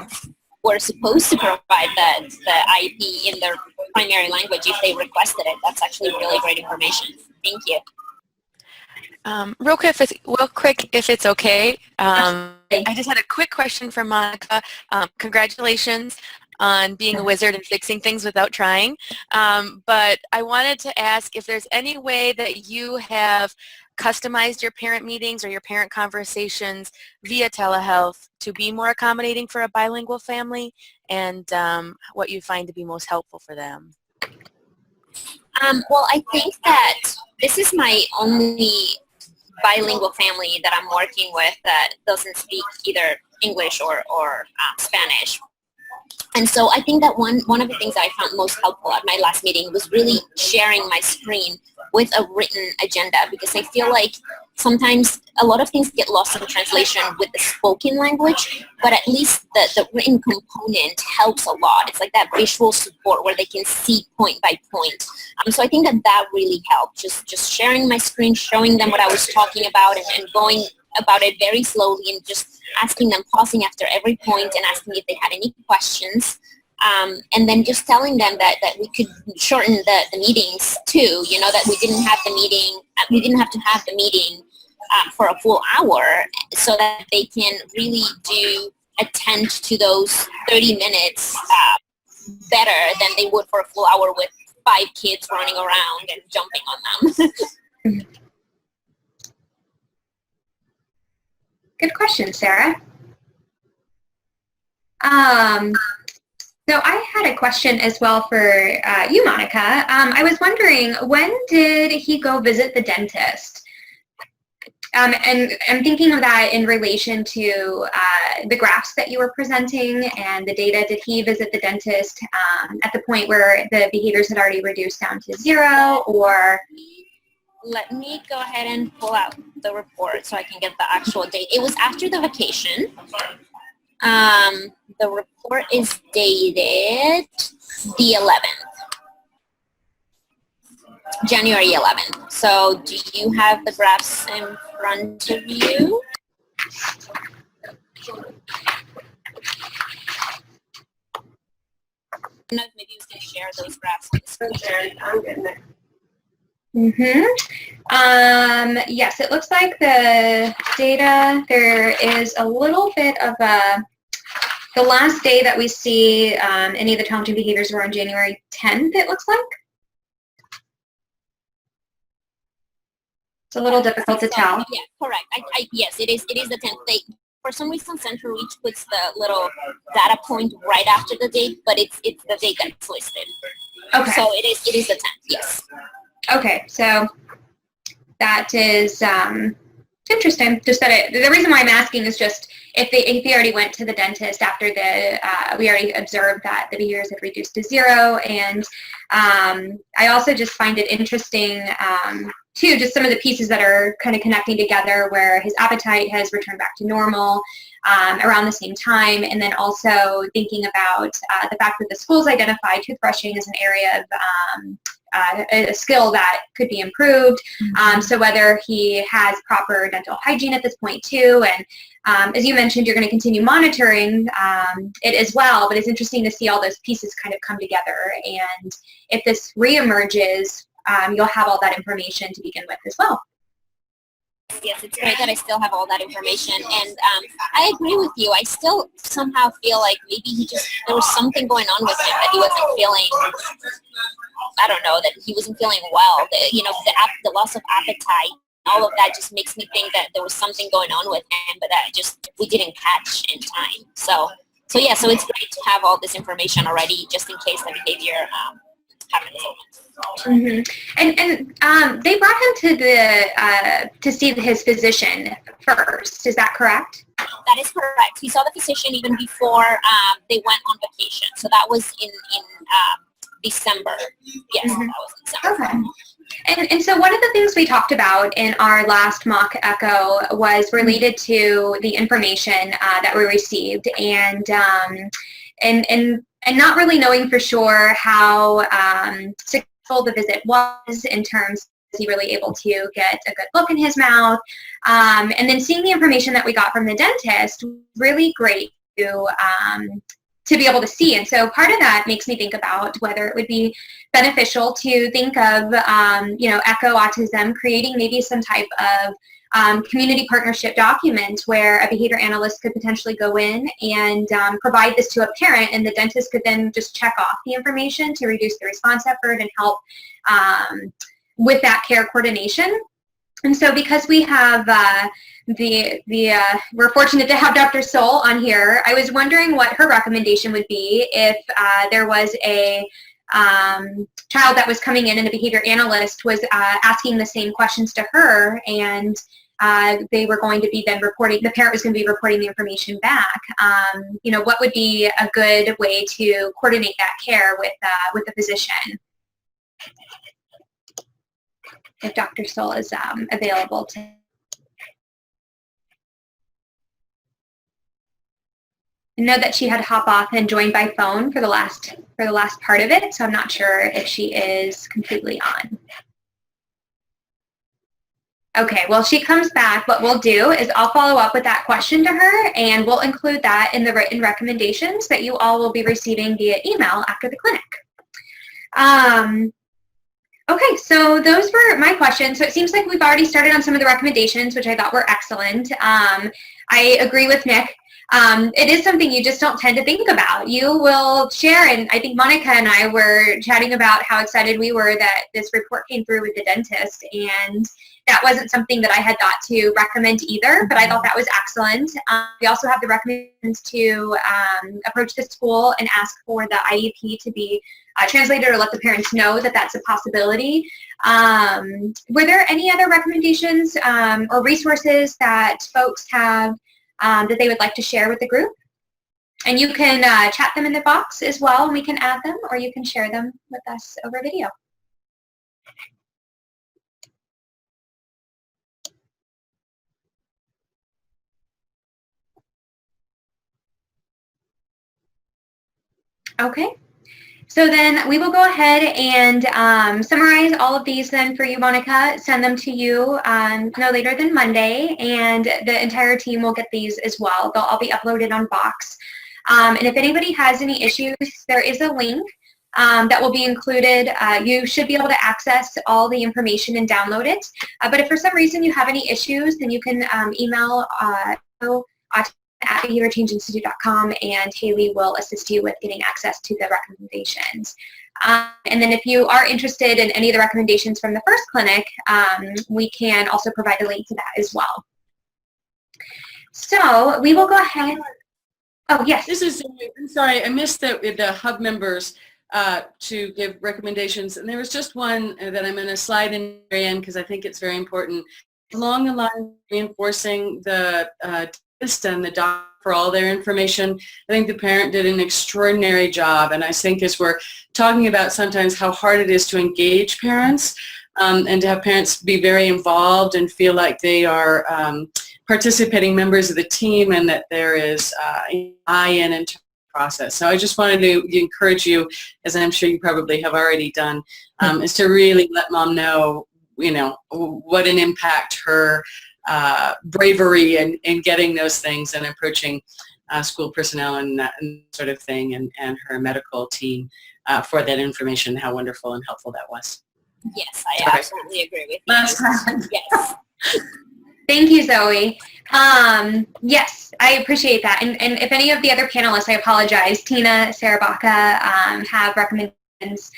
were supposed to provide the IEP in their primary language if they requested it. That's actually really great information. Thank you. Real quick, if it's okay. I just had a quick question for Monica. Congratulations on being a wizard and fixing things without trying. But I wanted to ask if there's any way that you have customized your parent meetings or your parent conversations via telehealth to be more accommodating for a bilingual family, and what you find to be most helpful for them. Well, I think that this is my only bilingual family that I'm working with that doesn't speak either English or Spanish. And so I think that one of the things that I found most helpful at my last meeting was really sharing my screen with a written agenda, because I feel like sometimes a lot of things get lost in translation with the spoken language, but at least the written component helps a lot. It's like that visual support where they can see point by point. So I think that really helped, just sharing my screen, showing them what I was talking about, and going about it very slowly, and just asking them, pausing after every point and asking if they had any questions. And then just telling them that we could shorten the meetings too, that we didn't have to have the meeting for a full hour, so that they can really attend to those 30 minutes better than they would for a full hour with 5 kids running around and jumping on them. Good question, Sarah. So I had a question as well for you, Monica. I was wondering, when did he go visit the dentist? And I'm thinking of that in relation to the graphs that you were presenting and the data. Did he visit the dentist at the point where the behaviors had already reduced down to 0, or? Let me go ahead and pull out the report so I can get the actual date. It was after the vacation. The report is dated the 11th, January 11th. So do you have the graphs in front of you? I don't know if maybe you can share those graphs on the screen. I'm getting it. Yes, it looks like the data, there is a little bit of the last day that we see any of the challenging behaviors were on January 10th, it looks like. It's a little difficult to tell. Yeah, correct. Yes, it is the 10th. For some reason, CentralReach puts the little data point right after the date, but it's the date that's listed. Okay. So it is the 10th, yes. Okay, so that is interesting. Just that the reason why I'm asking is just if he already went to the dentist after we already observed that the behaviors had reduced to 0, and I also just find it interesting too, just some of the pieces that are kind of connecting together, where his appetite has returned back to normal around the same time, and then also thinking about the fact that the schools identified toothbrushing as an area of a skill that could be improved. So whether he has proper dental hygiene at this point too, and as you mentioned, you're going to continue monitoring it as well, but it's interesting to see all those pieces kind of come together, and if this reemerges, you'll have all that information to begin with as well. Yes, it's great that I still have all that information, and I agree with you. I still somehow feel like maybe there was something going on with him that he wasn't feeling. I don't know, that he wasn't feeling well. The loss of appetite, all of that just makes me think that there was something going on with him, but that we didn't catch in time. So yeah, so it's great to have all this information already, just in case the behavior happens. Mm-hmm. And they brought him to see his physician first. Is that correct? That is correct. He saw the physician even before they went on vacation. So that was in December. Yes, Mm-hmm. that was in December. Okay. And so one of the things we talked about in our last mock echo was related to the information that we received, and not really knowing for sure how successful the visit was in terms of, is he really able to get a good look in his mouth, and then seeing the information that we got from the dentist, really great to to be able to see. And so part of that makes me think about whether it would be beneficial to think of, ECHO Autism creating maybe some type of community partnership document where a behavior analyst could potentially go in and provide this to a parent, and the dentist could then just check off the information to reduce the response effort and help with that care coordination. And so because we have we're fortunate to have Dr. Soul on here, I was wondering what her recommendation would be if there was a child that was coming in and a behavior analyst was asking the same questions to her, and they were going to be then reporting, the parent was going to be reporting the information back. What would be a good way to coordinate that care with the physician? If Dr. Soul is available to. I know that she had to hop off and join by phone for the last part of it, so I'm not sure if she is completely on. Okay, well, she comes back. What we'll do is I'll follow up with that question to her, and we'll include that in the written recommendations that you all will be receiving via email after the clinic. Okay, so those were my questions. So it seems like we've already started on some of the recommendations, which I thought were excellent. I agree with Nick. It is something you just don't tend to think about. You will share, and I think Monica and I were chatting about how excited we were that this report came through with the dentist, and that wasn't something that I had thought to recommend either, but I thought that was excellent. We also have the recommendations to approach the school and ask for the IEP to be translated or let the parents know that that's a possibility. Were there any other recommendations or resources that folks have that they would like to share with the group? And you can chat them in the box as well, and we can add them, or you can share them with us over video. Okay. So then we will go ahead and summarize all of these then for you, Monica, send them to you no later than Monday, and the entire team will get these as well. They'll all be uploaded on Box. And if anybody has any issues, there is a link that will be included. You should be able to access all the information and download it. But if for some reason you have any issues, then you can email at behaviorchangeinstitute.com, and Haley will assist you with getting access to the recommendations. And then if you are interested in any of the recommendations from the first clinic, we can also provide a link to that as well. So we will go ahead. Oh, yes. This is, I'm sorry, I missed the hub members to give recommendations. And there was just one that I'm going to slide in because I think it's very important. Along the line of reinforcing the and the doc for all their information. I think the parent did an extraordinary job, and I think as we're talking about sometimes how hard it is to engage parents and to have parents be very involved and feel like they are participating members of the team and that there is buy-in into the process. So I just wanted to encourage you, as I'm sure you probably have already done, is to really let mom know, what an impact her bravery in getting those things and approaching school personnel and that sort of thing, and her medical team for that information, how wonderful and helpful that was. Yes, I absolutely agree with you. Last time. Yes. Thank you, Zoe. Yes, I appreciate that. And if any of the other panelists, I apologize, Tina, Sarah Baca, have recommendations,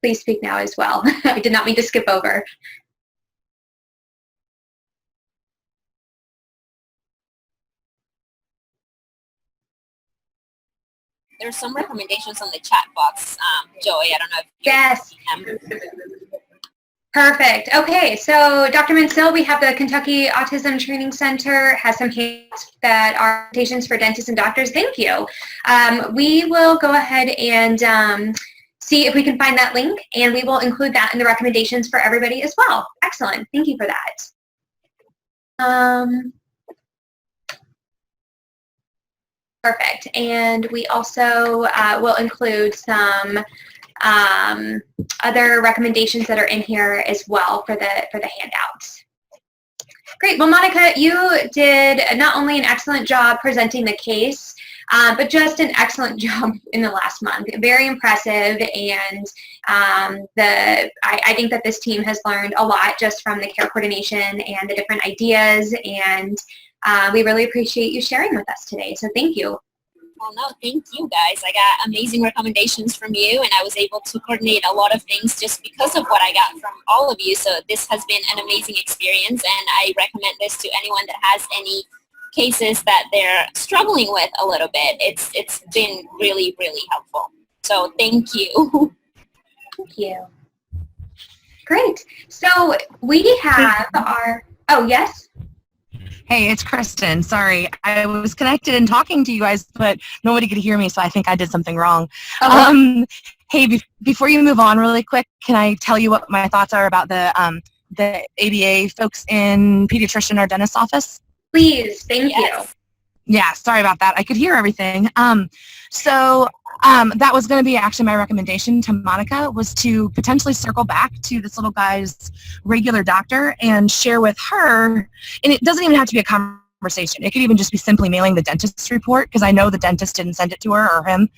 please speak now as well. I did not mean to skip over. There's some recommendations on the chat box, Joey. I don't know if you Yes. see them. Perfect. Okay, so Dr. Mansell, we have the Kentucky Autism Training Center has some hints that are recommendations for dentists and doctors. Thank you. We will go ahead and see if we can find that link, and we will include that in the recommendations for everybody as well. Excellent. Thank you for that. Perfect. And we also will include some other recommendations that are in here as well for the handouts. Great. Well, Monica, you did not only an excellent job presenting the case, but just an excellent job in the last month. Very impressive, and I think that this team has learned a lot just from the care coordination and the different ideas, and we really appreciate you sharing with us today. So thank you. Well, no, thank you guys. I got amazing recommendations from you, and I was able to coordinate a lot of things just because of what I got from all of you. So this has been an amazing experience, and I recommend this to anyone that has any cases that they're struggling with a little bit. It's been really, really helpful. So thank you. Thank you. Great. So we have our, oh, yes? Hey, it's Kristen. Sorry, I was connected and talking to you guys, but nobody could hear me, so I think I did something wrong. Hey, before you move on really quick, can I tell you what my thoughts are about the ABA folks in pediatrician or dentist office? Please, thank you. Yeah, sorry about that. I could hear everything. That was going to be actually my recommendation to Monica, was to potentially circle back to this little guy's regular doctor and share with her, and it doesn't even have to be a conversation. It could even just be simply mailing the dentist's report, because I know the dentist didn't send it to her or him,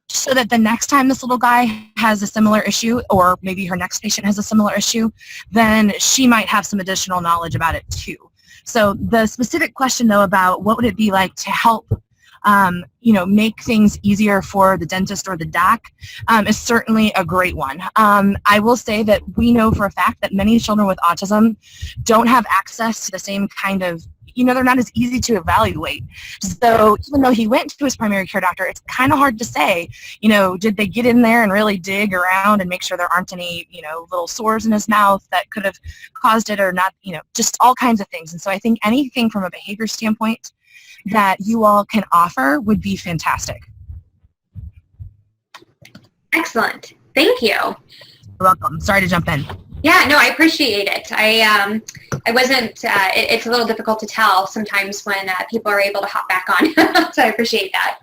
so that the next time this little guy has a similar issue, or maybe her next patient has a similar issue, then she might have some additional knowledge about it too. So the specific question, though, about what would it be like to help make things easier for the dentist or the doc is certainly a great one. I will say that we know for a fact that many children with autism don't have access to the same kind of, they're not as easy to evaluate. So even though he went to his primary care doctor, it's kind of hard to say, did they get in there and really dig around and make sure there aren't any, little sores in his mouth that could have caused it or not, just all kinds of things. And so I think anything from a behavior standpoint that you all can offer would be fantastic. Excellent. Thank you. You're welcome. Sorry to jump in. Yeah, no, I appreciate it. I wasn't, it's a little difficult to tell sometimes when people are able to hop back on, so I appreciate that.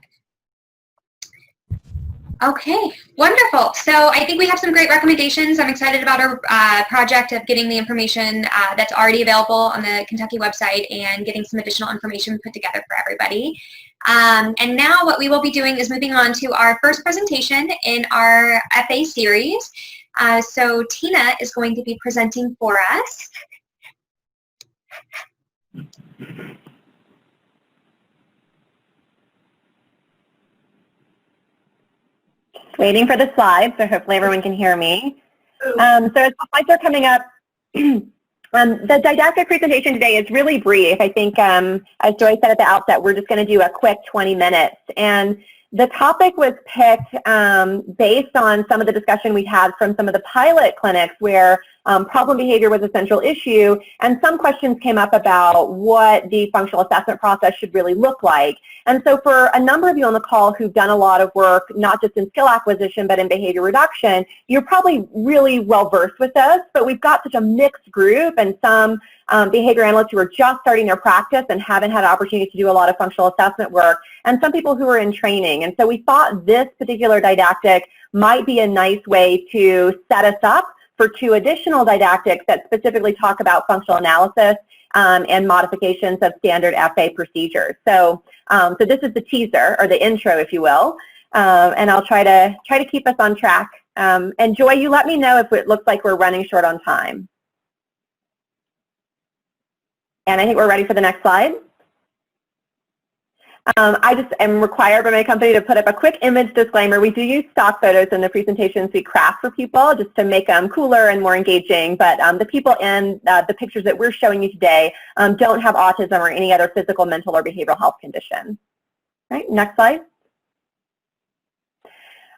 Okay, wonderful. So I think we have some great recommendations. I'm excited about our project of getting the information that's already available on the Kentucky website and getting some additional information put together for everybody. And now what we will be doing is moving on to our first presentation in our FA series. So Tina is going to be presenting for us. Waiting for the slides, so hopefully everyone can hear me. So as the slides are coming up, the didactic presentation today is really brief. I think, as Joy said at the outset, we're just going to do a quick 20 minutes. And the topic was picked based on some of the discussion we had from some of the pilot clinics where problem behavior was a central issue, and some questions came up about what the functional assessment process should really look like. And so for a number of you on the call who've done a lot of work, not just in skill acquisition, but in behavior reduction, you're probably really well versed with this, but we've got such a mixed group, and some behavior analysts who are just starting their practice and haven't had an opportunity to do a lot of functional assessment work, and some people who are in training. And so we thought this particular didactic might be a nice way to set us up for two additional didactics that specifically talk about functional analysis and modifications of standard FA procedures. So this is the teaser, or the intro, if you will, and I'll try to keep us on track. And Joy, you let me know if it looks like we're running short on time. And I think we're ready for the next slide. I just am required by my company to put up a quick image disclaimer. We do use stock photos in the presentations we craft for people just to make them cooler and more engaging, but the people in the pictures that we're showing you today don't have autism or any other physical, mental, or behavioral health condition. All right, next slide.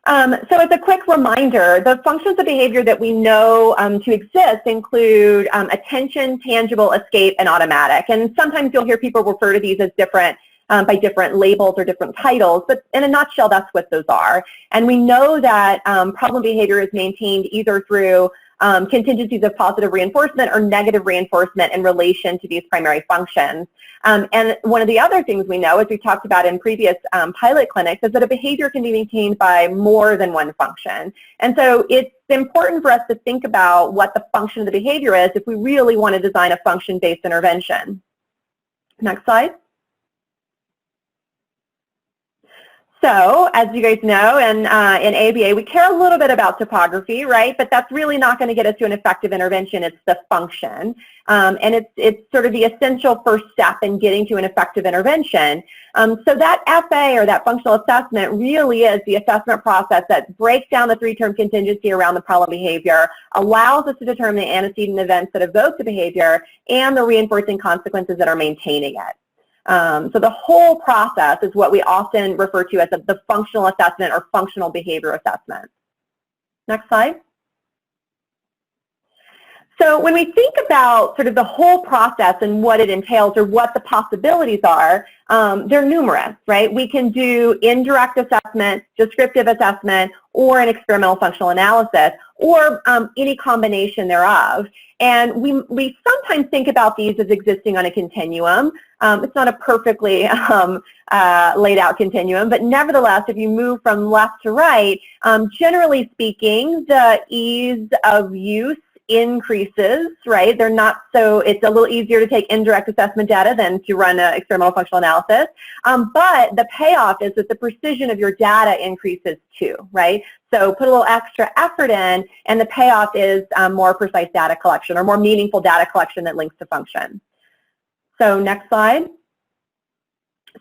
So as a quick reminder, the functions of behavior that we know to exist include attention, tangible, escape, and automatic. And sometimes you'll hear people refer to these as different by different labels or different titles, but in a nutshell, that's what those are. And we know that problem behavior is maintained either through contingencies of positive reinforcement or negative reinforcement in relation to these primary functions. And one of the other things we know, as we talked about in previous pilot clinics, is that a behavior can be maintained by more than one function. And so it's important for us to think about what the function of the behavior is if we really want to design a function-based intervention. Next slide. So, as you guys know, in ABA, we care a little bit about topography, right? But that's really not going to get us to an effective intervention. It's the function. And it's sort of the essential first step in getting to an effective intervention. So that FA, or that functional assessment, really is the assessment process that breaks down the three-term contingency around the problem behavior, allows us to determine the antecedent events that evoke the behavior, and the reinforcing consequences that are maintaining it. So the whole process is what we often refer to as the functional assessment or functional behavior assessment. Next slide. So when we think about sort of the whole process and what it entails or what the possibilities are, they're numerous, right? We can do indirect assessment, descriptive assessment, or an experimental functional analysis, or any combination thereof. And we sometimes think about these as existing on a continuum. It's not a perfectly laid out continuum, but nevertheless, if you move from left to right, generally speaking, the ease of use increases, right? They're not so, it's a little easier to take indirect assessment data than to run an experimental functional analysis. But the payoff is that the precision of your data increases too, right? So put a little extra effort in, and the payoff is more precise data collection or more meaningful data collection that links to function. So next slide.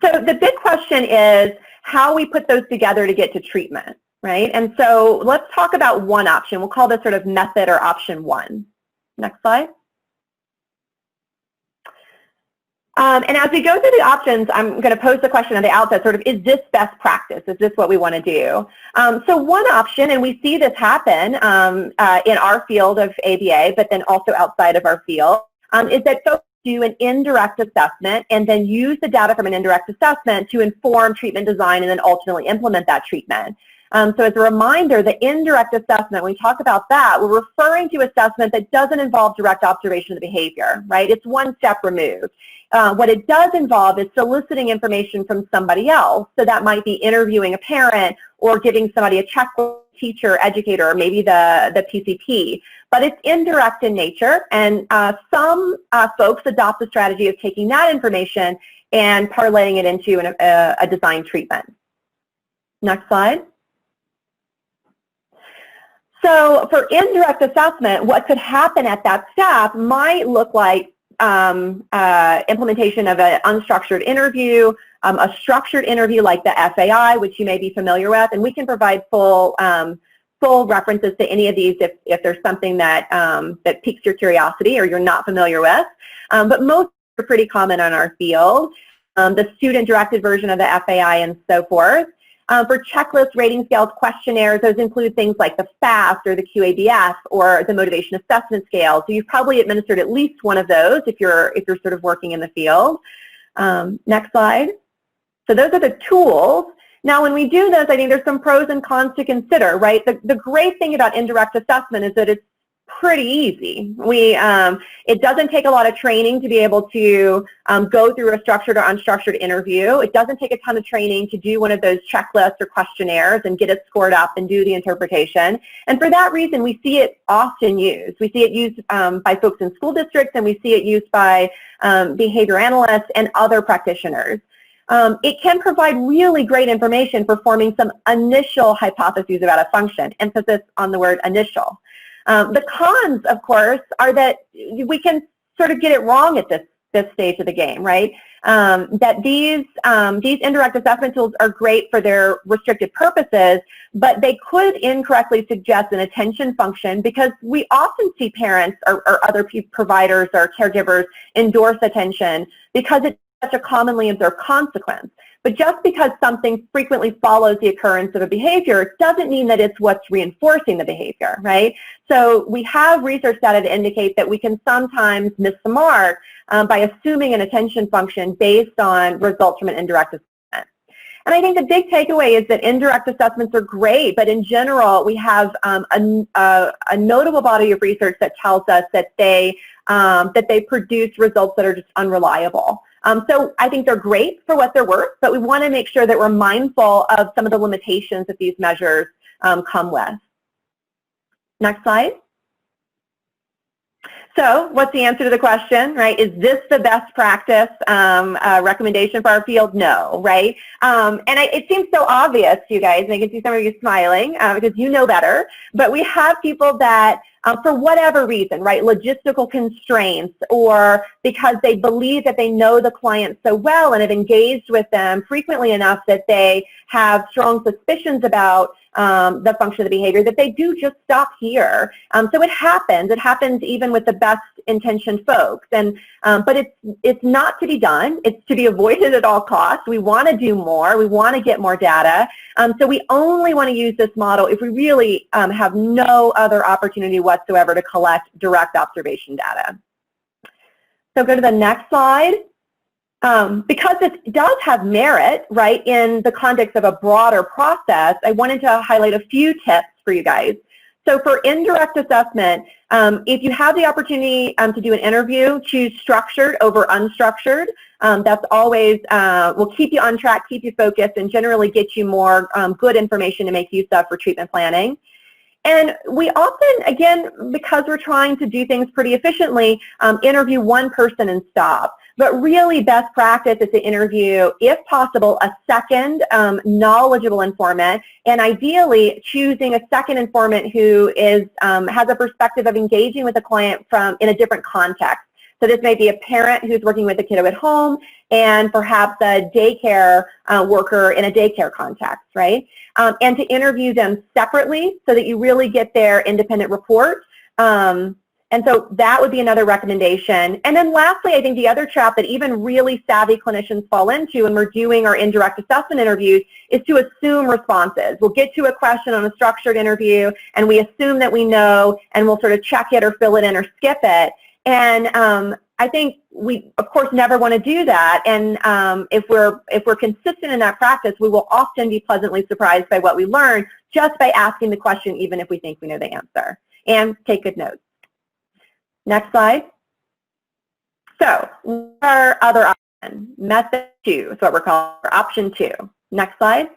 So the big question is how we put those together to get to treatment. Right? And so let's talk about one option. We'll call this sort of method or option one. Next slide. And as we go through the options, I'm going to pose the question at the outset, sort of, is this best practice? Is this what we want to do? So one option, and we see this happen in our field of ABA, but then also outside of our field, is that folks do an indirect assessment and then use the data from an indirect assessment to inform treatment design and then ultimately implement that treatment. So as a reminder, the indirect assessment, when we talk about that, we're referring to assessment that doesn't involve direct observation of the behavior, right? It's one step removed. What it does involve is soliciting information from somebody else. So that might be interviewing a parent or giving somebody a checklist, teacher, educator, or maybe the PCP. But it's indirect in nature, and some folks adopt the strategy of taking that information and parlaying it into a design treatment. Next slide. So for indirect assessment, what could happen at that step might look like implementation of an unstructured interview, a structured interview like the FAI, which you may be familiar with, and we can provide full references to any of these if there's something that, that piques your curiosity or you're not familiar with. But most are pretty common on our field. The student-directed version of the FAI and so forth. For checklists, rating scales, questionnaires, those include things like the FAST or the QABF or the motivation assessment scale. So you've probably administered at least one of those if you're sort of working in the field. Next slide. So those are the tools. Now when we do this, I think there's some pros and cons to consider, right? The great thing about indirect assessment is that it's pretty easy. It doesn't take a lot of training to be able to go through a structured or unstructured interview. It doesn't take a ton of training to do one of those checklists or questionnaires and get it scored up and do the interpretation. And for that reason, we see it often used. We see it used by folks in school districts, and we see it used by behavior analysts and other practitioners. It can provide really great information for forming some initial hypotheses about a function, emphasis on the word initial. The cons, of course, are that we can sort of get it wrong at this stage of the game, right? That these indirect assessment tools are great for their restricted purposes, but they could incorrectly suggest an attention function because we often see parents or other providers or caregivers endorse attention because it's such a commonly observed consequence. But just because something frequently follows the occurrence of a behavior doesn't mean that it's what's reinforcing the behavior, right? So we have research data to indicate that we can sometimes miss the mark by assuming an attention function based on results from an indirect assessment. And I think the big takeaway is that indirect assessments are great, but in general, we have a notable body of research that tells us that they produce results that are just unreliable. So I think they're great for what they're worth, but we want to make sure that we're mindful of some of the limitations that these measures come with. Next slide. So what's the answer to the question, right? Is this the best practice recommendation for our field? No, right? It seems so obvious to you guys, and I can see some of you smiling because you know better, but we have people that for whatever reason, right, logistical constraints, or because they believe that they know the client so well and have engaged with them frequently enough that they have strong suspicions about the function of the behavior, that they do just stop here. So it happens. It happens even with the best intentioned folks. And but it's not to be done. It's to be avoided at all costs. We want to do more. We want to get more data. So we only want to use this model if we really have no other opportunity whatsoever to collect direct observation data. So go to the next slide. Because it does have merit, right, in the context of a broader process, I wanted to highlight a few tips for you guys. So for indirect assessment, if you have the opportunity to do an interview, choose structured over unstructured. That's always will keep you on track, keep you focused, and generally get you more good information to make use of for treatment planning. And we often, again, because we're trying to do things pretty efficiently, interview one person and stop. But really best practice is to interview, if possible, a second knowledgeable informant, and ideally choosing a second informant who is has a perspective of engaging with the client in a different context. So this may be a parent who's working with a kiddo at home and perhaps a daycare worker in a daycare context, right? And to interview them separately so that you really get their independent report. And so that would be another recommendation. And then lastly, I think the other trap that even really savvy clinicians fall into when we're doing our indirect assessment interviews is to assume responses. We'll get to a question on a structured interview and we assume that we know, and we'll sort of check it or fill it in or skip it. And I think we, of course, never want to do that. And if we're consistent in that practice, we will often be pleasantly surprised by what we learn just by asking the question, even if we think we know the answer. And take good notes. Next slide. So what are other options? Method 2 is what we're calling option 2. Next slide.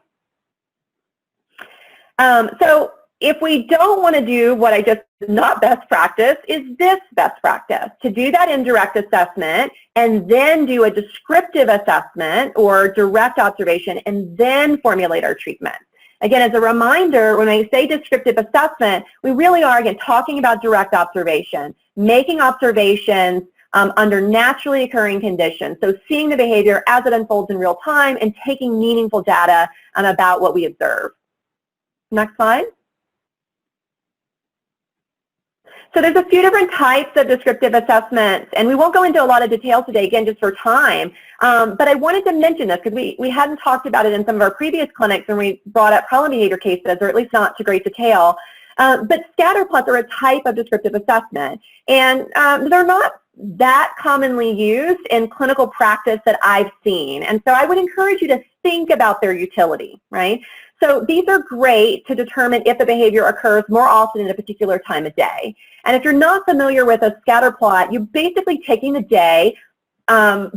So if we don't want to do what I just said, not best practice, is this best practice? To do that indirect assessment and then do a descriptive assessment or direct observation and then formulate our treatment. Again, as a reminder, when I say descriptive assessment, we really are, again, talking about direct observation, making observations under naturally occurring conditions. So seeing the behavior as it unfolds in real time and taking meaningful data about what we observe. Next slide. So there's a few different types of descriptive assessments, and we won't go into a lot of detail today, again, just for time. But I wanted to mention this because we hadn't talked about it in some of our previous clinics when we brought up problem behavior cases, or at least not to great detail. But scatter plots are a type of descriptive assessment, and they're not that commonly used in clinical practice that I've seen. And so I would encourage you to think about their utility, right? So these are great to determine if a behavior occurs more often in a particular time of day. And if you're not familiar with a scatter plot, you're basically taking the day,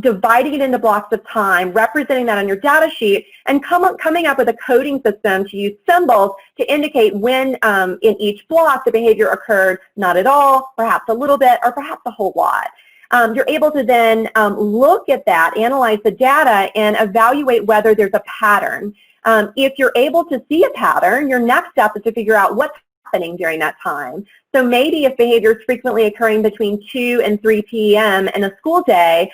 dividing it into blocks of time, representing that on your data sheet, and coming up with a coding system to use symbols to indicate when in each block the behavior occurred not at all, perhaps a little bit, or perhaps a whole lot. You're able to then look at that, analyze the data, and evaluate whether there's a pattern. If you're able to see a pattern, your next step is to figure out what's happening during that time. So maybe if behavior is frequently occurring between 2 and 3 p.m. in a school day,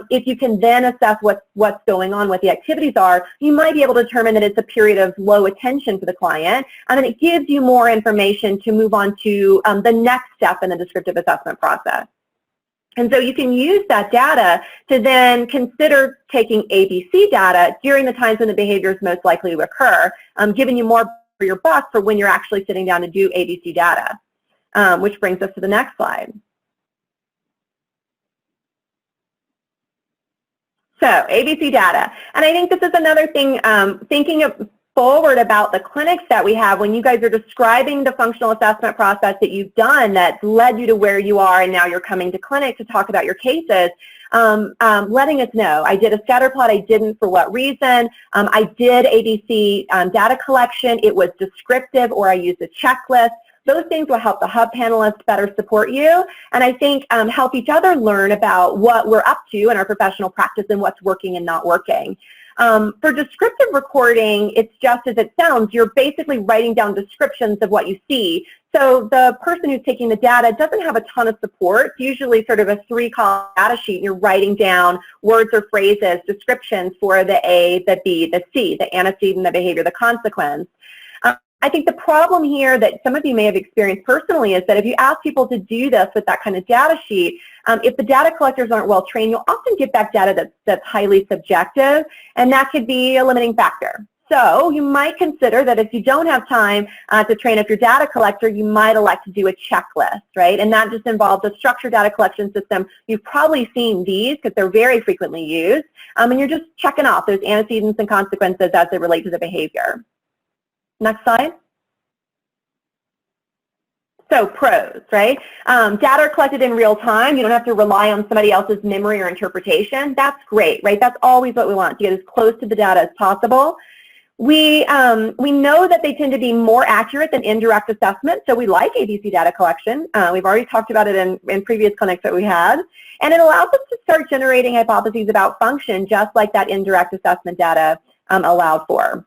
if you can then assess what's going on, what the activities are, you might be able to determine that it's a period of low attention for the client, and then it gives you more information to move on to the next step in the descriptive assessment process. And so you can use that data to then consider taking ABC data during the times when the behavior is most likely to occur, giving you more for your buck for when you're actually sitting down to do ABC data, which brings us to the next slide. So ABC data. And I think this is another thing, thinking forward about the clinics that we have when you guys are describing the functional assessment process that you've done that led you to where you are and now you're coming to clinic to talk about your cases, letting us know. I did a scatter plot, I didn't, for what reason. I did ABC data collection, it was descriptive, or I used a checklist. Those things will help the hub panelists better support you, and I think help each other learn about what we're up to in our professional practice and what's working and not working. For descriptive recording, it's just as it sounds. You're basically writing down descriptions of what you see. So the person who's taking the data doesn't have a ton of support. It's usually sort of a 3-column data sheet, and you're writing down words or phrases, descriptions for the A, the B, the C, the antecedent, the behavior, the consequence. I think the problem here that some of you may have experienced personally is that if you ask people to do this with that kind of data sheet, if the data collectors aren't well trained, you'll often get back data that's highly subjective, and that could be a limiting factor. So you might consider that if you don't have time to train up your data collector, you might elect to do a checklist, right? And that just involves a structured data collection system. You've probably seen these because they're very frequently used, and you're just checking off those antecedents and consequences as they relate to the behavior. Next slide. So pros, right? Data are collected in real time. You don't have to rely on somebody else's memory or interpretation. That's great, right? That's always what we want, to get as close to the data as possible. We know that they tend to be more accurate than indirect assessment, so we like ABC data collection. We've already talked about it in previous clinics that we had. And it allows us to start generating hypotheses about function, just like that indirect assessment data allowed for.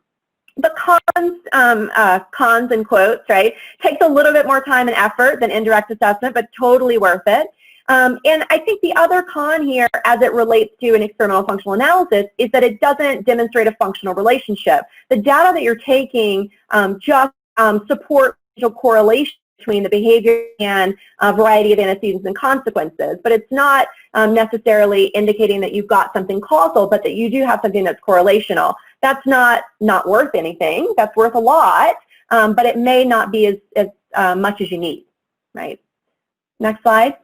The cons in quotes, right, takes a little bit more time and effort than indirect assessment, but totally worth it. And I think the other con here, as it relates to an experimental functional analysis, is that it doesn't demonstrate a functional relationship. The data that you're taking just support correlation between the behavior and a variety of antecedents and consequences, but it's not necessarily indicating that you've got something causal, but that you do have something that's correlational. That's not worth anything. That's worth a lot, but it may not be as much as you need, right? Next slide.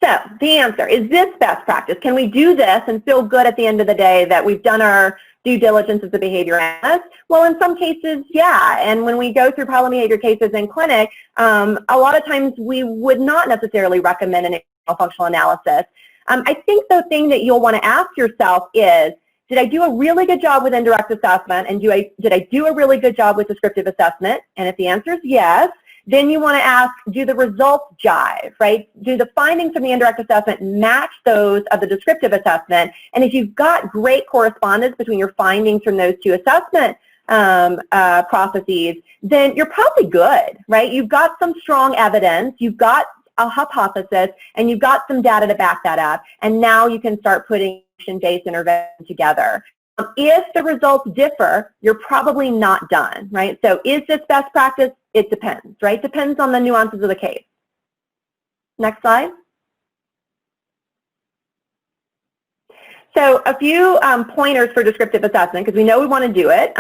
So the answer, is this best practice? Can we do this and feel good at the end of the day that we've done our due diligence as a behavior analyst? Well, in some cases, yeah. And when we go through problem behavior cases in clinic, a lot of times we would not necessarily recommend an experimental functional analysis. I think the thing that you'll want to ask yourself is, did I do a really good job with indirect assessment, and did I do a really good job with descriptive assessment? And if the answer is yes, then you want to ask, do the results jive, right? Do the findings from the indirect assessment match those of the descriptive assessment? And if you've got great correspondence between your findings from those two assessment processes, then you're probably good, right? You've got some strong evidence, you've got a hypothesis, and you've got some data to back that up, and now you can start putting based intervention together. If the results differ, you're probably not done, right? So is this best practice? It depends, right? Depends on the nuances of the case. Next slide. So a few pointers for descriptive assessment, because we know we want to do it.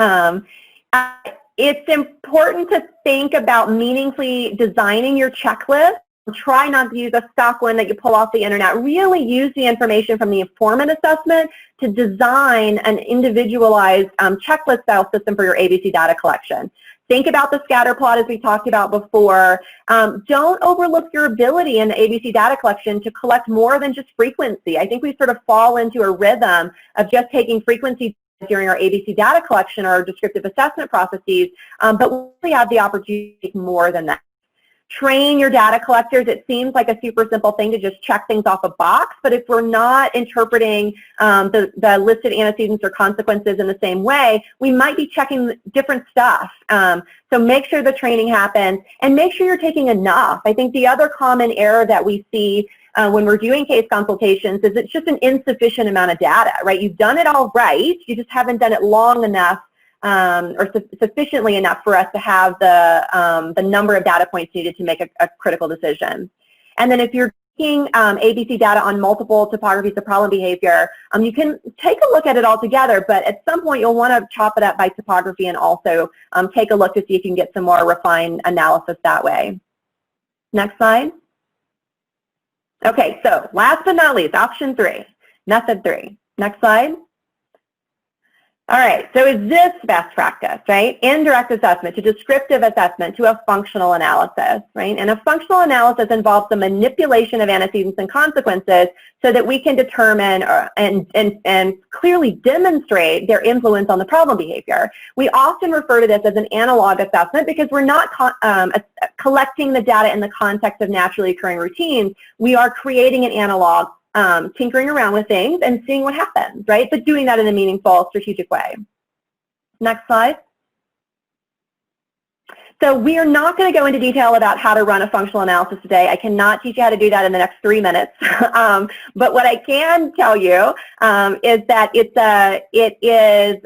It's important to think about meaningfully designing your checklist. Try not to use a stock one that you pull off the internet. Really use the information from the informant assessment to design an individualized checklist style system for your ABC data collection. Think about the scatter plot as we talked about before. Don't overlook your ability in the ABC data collection to collect more than just frequency. I think we sort of fall into a rhythm of just taking frequency during our ABC data collection or our descriptive assessment processes, but we have the opportunity to take more than that. Train your data collectors. It seems like a super simple thing to just check things off a box, but if we're not interpreting the listed antecedents or consequences in the same way, we might be checking different stuff. So make sure the training happens, and make sure you're taking enough. I think the other common error that we see when we're doing case consultations is it's just an insufficient amount of data, right? You've done it all right, you just haven't done it long enough or sufficiently enough for us to have the number of data points needed to make a critical decision. And then if you're taking ABC data on multiple topographies of problem behavior, you can take a look at it all together, but at some point you'll want to chop it up by topography and also take a look to see if you can get some more refined analysis that way. Next slide. Okay, so last but not least, option 3. Method 3. Next slide. All right, so is this best practice, right? Indirect assessment to descriptive assessment to a functional analysis, right? And a functional analysis involves the manipulation of antecedents and consequences so that we can determine and clearly demonstrate their influence on the problem behavior. We often refer to this as an analog assessment because we're not collecting the data in the context of naturally occurring routines. We are creating an analog, tinkering around with things and seeing what happens, right? But doing that in a meaningful, strategic way. Next slide. So we are not going to go into detail about how to run a functional analysis today. I cannot teach you how to do that in the next 3 minutes. But what I can tell you is that it is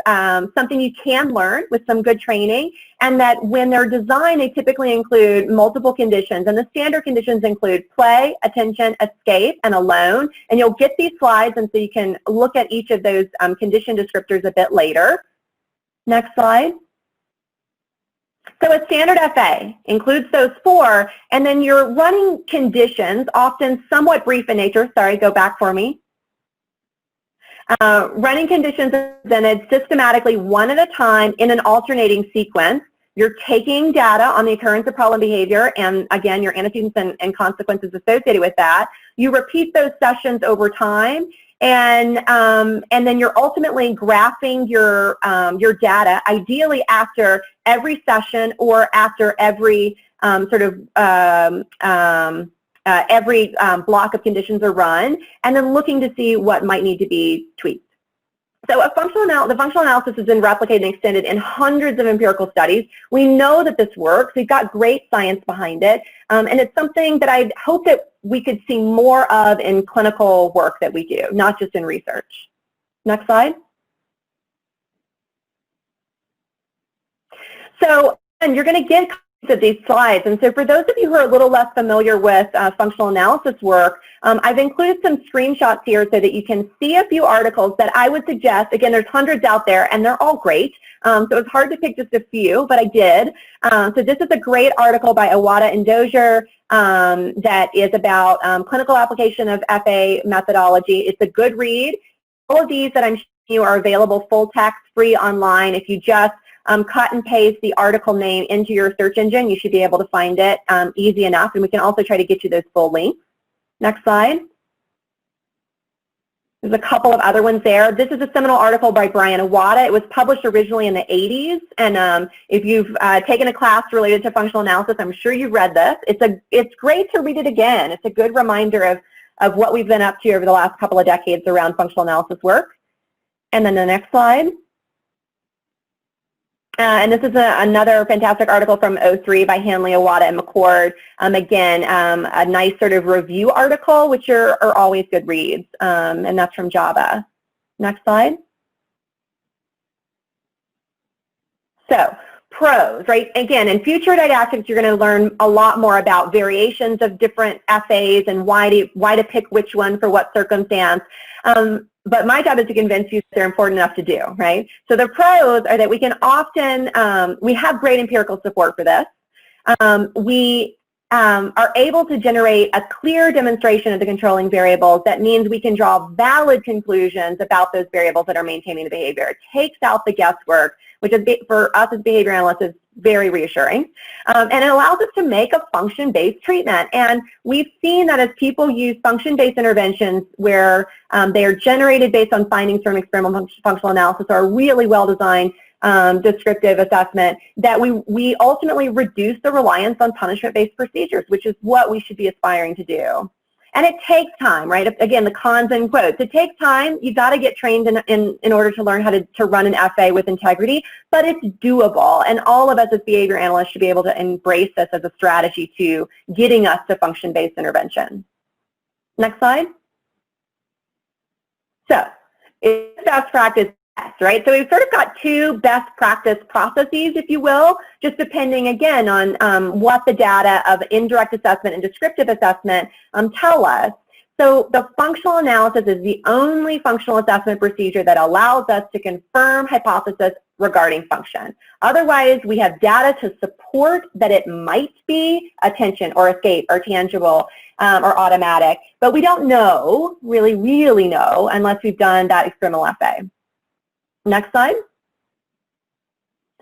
something you can learn with some good training, and that when they're designed, they typically include multiple conditions. And the standard conditions include play, attention, escape, and alone. And you'll get these slides, and so you can look at each of those condition descriptors a bit later. Next slide. So a standard FA includes those 4, and then your running conditions, often somewhat brief in nature. Sorry, go back for me. Running conditions are presented systematically one at a time in an alternating sequence. You're taking data on the occurrence of problem behavior and, again, your antecedents and consequences associated with that. You repeat those sessions over time, and then you're ultimately graphing your data, ideally after every session or after every every block of conditions are run, and then looking to see what might need to be tweaked. So the functional analysis has been replicated and extended in hundreds of empirical studies. We know that this works. We've got great science behind it, and it's something that I hope that we could see more of in clinical work that we do, not just in research. Next slide. So, and you're going to get copies of these slides, and so for those of you who are a little less familiar with functional analysis work, I've included some screenshots here so that you can see a few articles that I would suggest. Again, there's hundreds out there, and they're all great, so it's hard to pick just a few, but I did. So this is a great article by Iwata and Dozier that is about clinical application of FA methodology. It's a good read. All of these that I'm showing you are available full text, free online. If you just cut and paste the article name into your search engine, you should be able to find it easy enough, and we can also try to get you those full links. Next slide. There's a couple of other ones there. This is a seminal article by Brian Iwata. It was published originally in the 80s, and if you've taken a class related to functional analysis, I'm sure you've read this. It's great to read it again. It's a good reminder of what we've been up to over the last couple of decades around functional analysis work. And then the next slide. And this is another fantastic article from 2003 by Hanley, Iwata, and McCord. Again, a nice sort of review article, which are always good reads, and that's from JABA. Next slide. So, pros, right? Again, in future didactics, you're going to learn a lot more about variations of different FAs and why to pick which one for what circumstance. But my job is to convince you that they're important enough to do, right? So the pros are that we can often, we have great empirical support for this. We are able to generate a clear demonstration of the controlling variables. That means we can draw valid conclusions about those variables that are maintaining the behavior. It takes out the guesswork, which is, for us as behavior analysts, is very reassuring. And it allows us to make a function-based treatment. And we've seen that as people use function-based interventions where they are generated based on findings from experimental functional analysis or a really well-designed descriptive assessment, that we ultimately reduce the reliance on punishment-based procedures, which is what we should be aspiring to do. And it takes time, right? Again, the cons and quotes. It takes time. You've got to get trained in order to learn how to run an FA with integrity, but it's doable. And all of us as behavior analysts should be able to embrace this as a strategy to getting us to function-based intervention. Next slide. So, it's best practice. Right? So we've sort of got two best practice processes, if you will, just depending, again, on what the data of indirect assessment and descriptive assessment tell us. So the functional analysis is the only functional assessment procedure that allows us to confirm hypothesis regarding function. Otherwise, we have data to support that it might be attention or escape or tangible or automatic, but we don't know, really know, unless we've done that experimental FA. Next slide.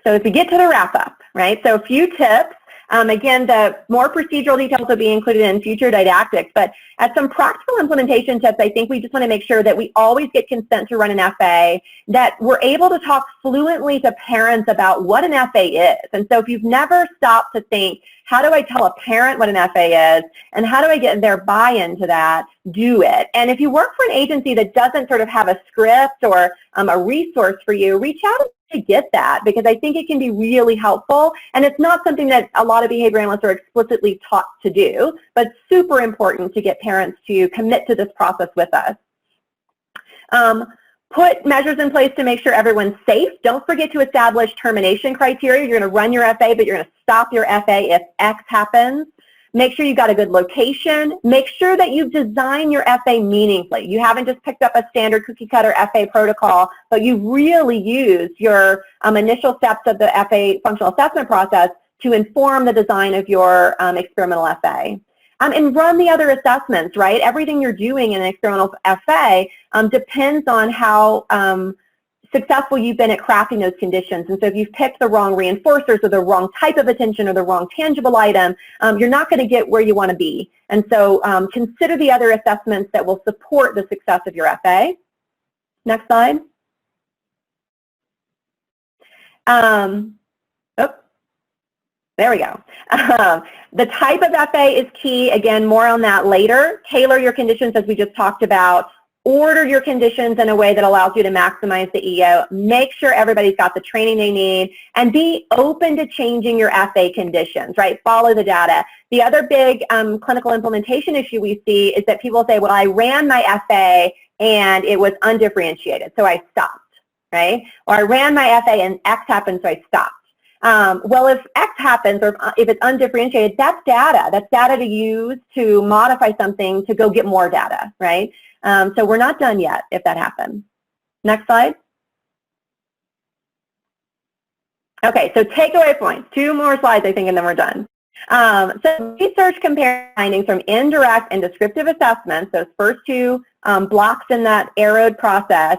So if we get to the wrap up, right? So a few tips. Again, the more procedural details will be included in future didactics, but as some practical implementation tips, I think we just want to make sure that we always get consent to run an FA, that we're able to talk fluently to parents about what an FA is. And so if you've never stopped to think, how do I tell a parent what an FA is, and how do I get their buy-in to that, do it. And if you work for an agency that doesn't sort of have a script or a resource for you, reach out to get that, because I think it can be really helpful, and it's not something that a lot of behavior analysts are explicitly taught to do, but super important to get parents to commit to this process with us. Put measures in place to make sure everyone's safe. Don't forget to establish termination criteria. You're going to run your FA, but you're going to stop your FA if X happens. Make sure you've got a good location. Make sure that you've designed your FA meaningfully. You haven't just picked up a standard cookie cutter FA protocol, but you've really used your initial steps of the FA functional assessment process to inform the design of your experimental FA. And run the other assessments, right? Everything you're doing in an experimental FA depends on how successful you've been at crafting those conditions. And so if you've picked the wrong reinforcers or the wrong type of attention or the wrong tangible item, you're not going to get where you want to be. And so consider the other assessments that will support the success of your FA. Next slide. There we go. The type of FA is key. Again, more on that later. Tailor your conditions as we just talked about. Order your conditions in a way that allows you to maximize the EO. Make sure everybody's got the training they need, and be open to changing your FA conditions, right? Follow the data. The other big clinical implementation issue we see is that people say, well, I ran my FA and it was undifferentiated, so I stopped, right? Or I ran my FA and X happened, so I stopped. Well, if X happens, or if it's undifferentiated, that's data. That's data to use to modify something to go get more data, right? So we're not done yet if that happens. Next slide. Okay, so takeaway points. 2 more slides, I think, and then we're done. So research compares findings from indirect and descriptive assessments, those first 2 blocks in that arrowed process,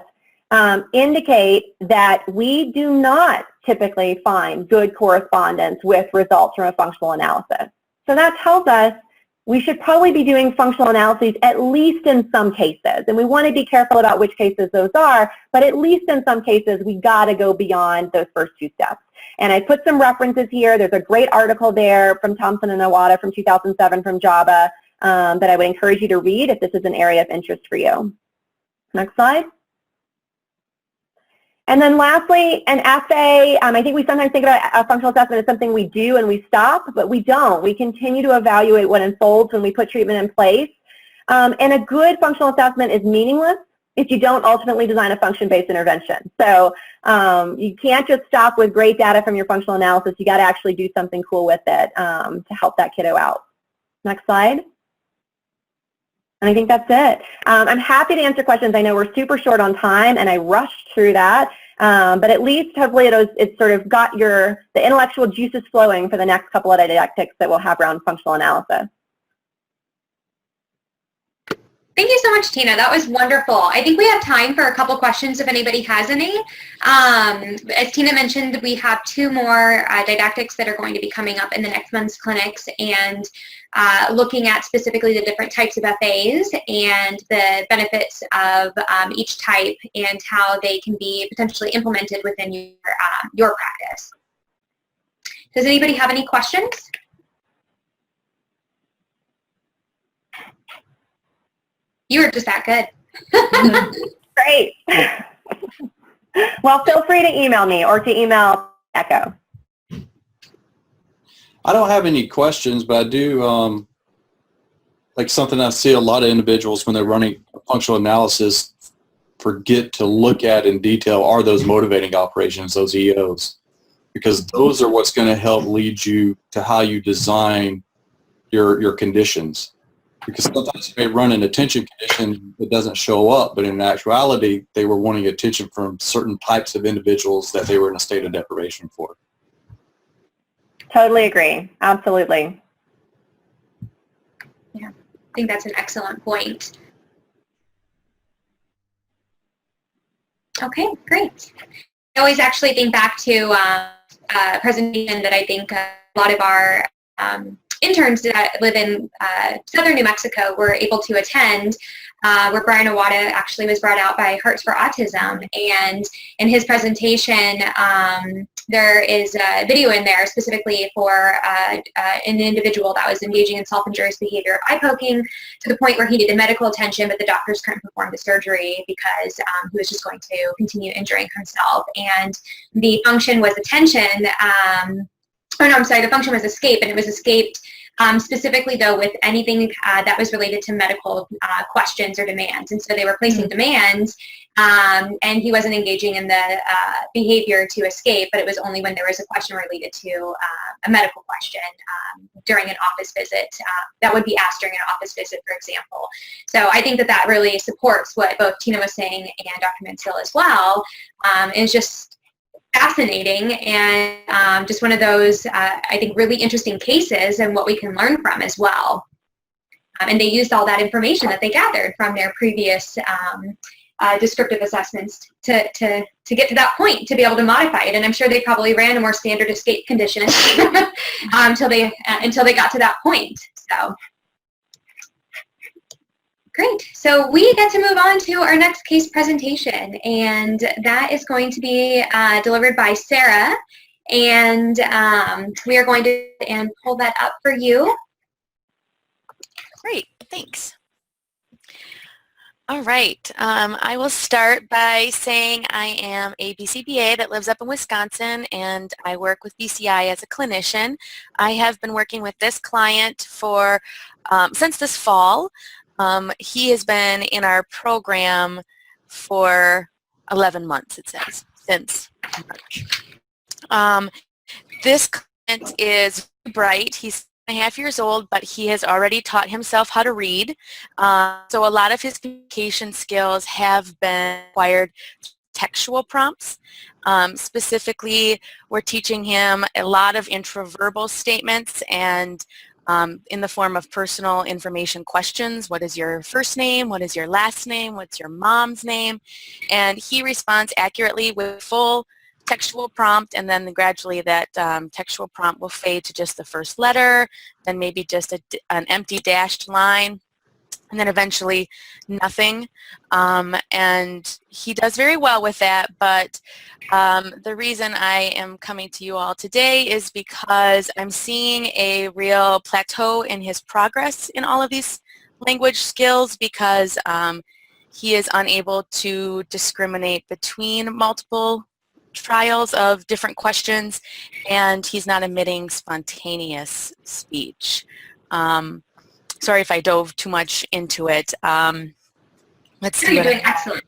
indicate that we do not typically find good correspondence with results from a functional analysis. So that tells us we should probably be doing functional analyses at least in some cases. And we want to be careful about which cases those are, but at least in some cases we got to go beyond those first 2 steps. And I put some references here. There's a great article there from Thompson and Iwata from 2007 from JABA that I would encourage you to read if this is an area of interest for you. Next slide. And then lastly, an FA, I think we sometimes think about a functional assessment as something we do and we stop, but we don't. We continue to evaluate what unfolds when we put treatment in place. And a good functional assessment is meaningless if you don't ultimately design a function-based intervention. So you can't just stop with great data from your functional analysis. You got to actually do something cool with it to help that kiddo out. Next slide. And I think that's it. I'm happy to answer questions. I know we're super short on time, and I rushed through that. But at least, hopefully, it's sort of got the intellectual juices flowing for the next couple of didactics that we'll have around functional analysis. Thank you so much, Tina. That was wonderful. I think we have time for a couple questions if anybody has any. As Tina mentioned, we have 2 more didactics that are going to be coming up in the next month's clinics, and looking at specifically the different types of FAs and the benefits of each type and how they can be potentially implemented within your practice. Does anybody have any questions? You were just that good. Great. Well, feel free to email me or to email Echo. I don't have any questions, but I do, like something I see a lot of individuals when they're running functional analysis forget to look at in detail are those motivating operations, those EOs, because those are what's going to help lead you to how you design your conditions. Because sometimes you may run an attention condition that doesn't show up, but in actuality, they were wanting attention from certain types of individuals that they were in a state of deprivation for. Totally agree. Absolutely. Yeah, I think that's an excellent point. Okay, great. I always actually think back to a presentation that I think a lot of our interns that live in southern New Mexico were able to attend, where Brian Awada actually was brought out by Hearts for Autism. And in his presentation, there is a video in there specifically for an individual that was engaging in self-injurious behavior of eye poking to the point where he needed medical attention, but the doctors couldn't perform the surgery because he was just going to continue injuring himself. And the function was attention, oh no, I'm sorry, the function was escape, and it was escaped specifically though with anything that was related to medical questions or demands. And so they were placing demands, and he wasn't engaging in the behavior to escape, but it was only when there was a question related to a medical question during an office visit that would be asked during an office visit, for example. So I think that that really supports what both Tina was saying and Dr. Mansell as well, is just fascinating and just one of those, I think, really interesting cases and what we can learn from as well. And they used all that information that they gathered from their previous descriptive assessments to get to that point, to be able to modify it. And I'm sure they probably ran a more standard escape condition until they got to that point. So. Great. So we get to move on to our next case presentation, and that is going to be delivered by Sarah. And we are going to pull that up for you. Great. Thanks. All right. I will start by saying I am a BCBA that lives up in Wisconsin, and I work with BCI as a clinician. I have been working with this client for since this fall. He has been in our program for 11 months, it says, since March. This client is bright. He's 2.5 years old, but he has already taught himself how to read. So a lot of his communication skills have been acquired through textual prompts. Specifically, we're teaching him a lot of intraverbal statements and in the form of personal information questions. What is your first name? What is your last name? What's your mom's name? And he responds accurately with full textual prompt, and then gradually that textual prompt will fade to just the first letter, then maybe just an empty dashed line, and then eventually nothing. And he does very well with that, but the reason I am coming to you all today is because I'm seeing a real plateau in his progress in all of these language skills, because he is unable to discriminate between multiple trials of different questions, and he's not emitting spontaneous speech. Sorry if I dove too much into it. Let's see. You're doing excellent.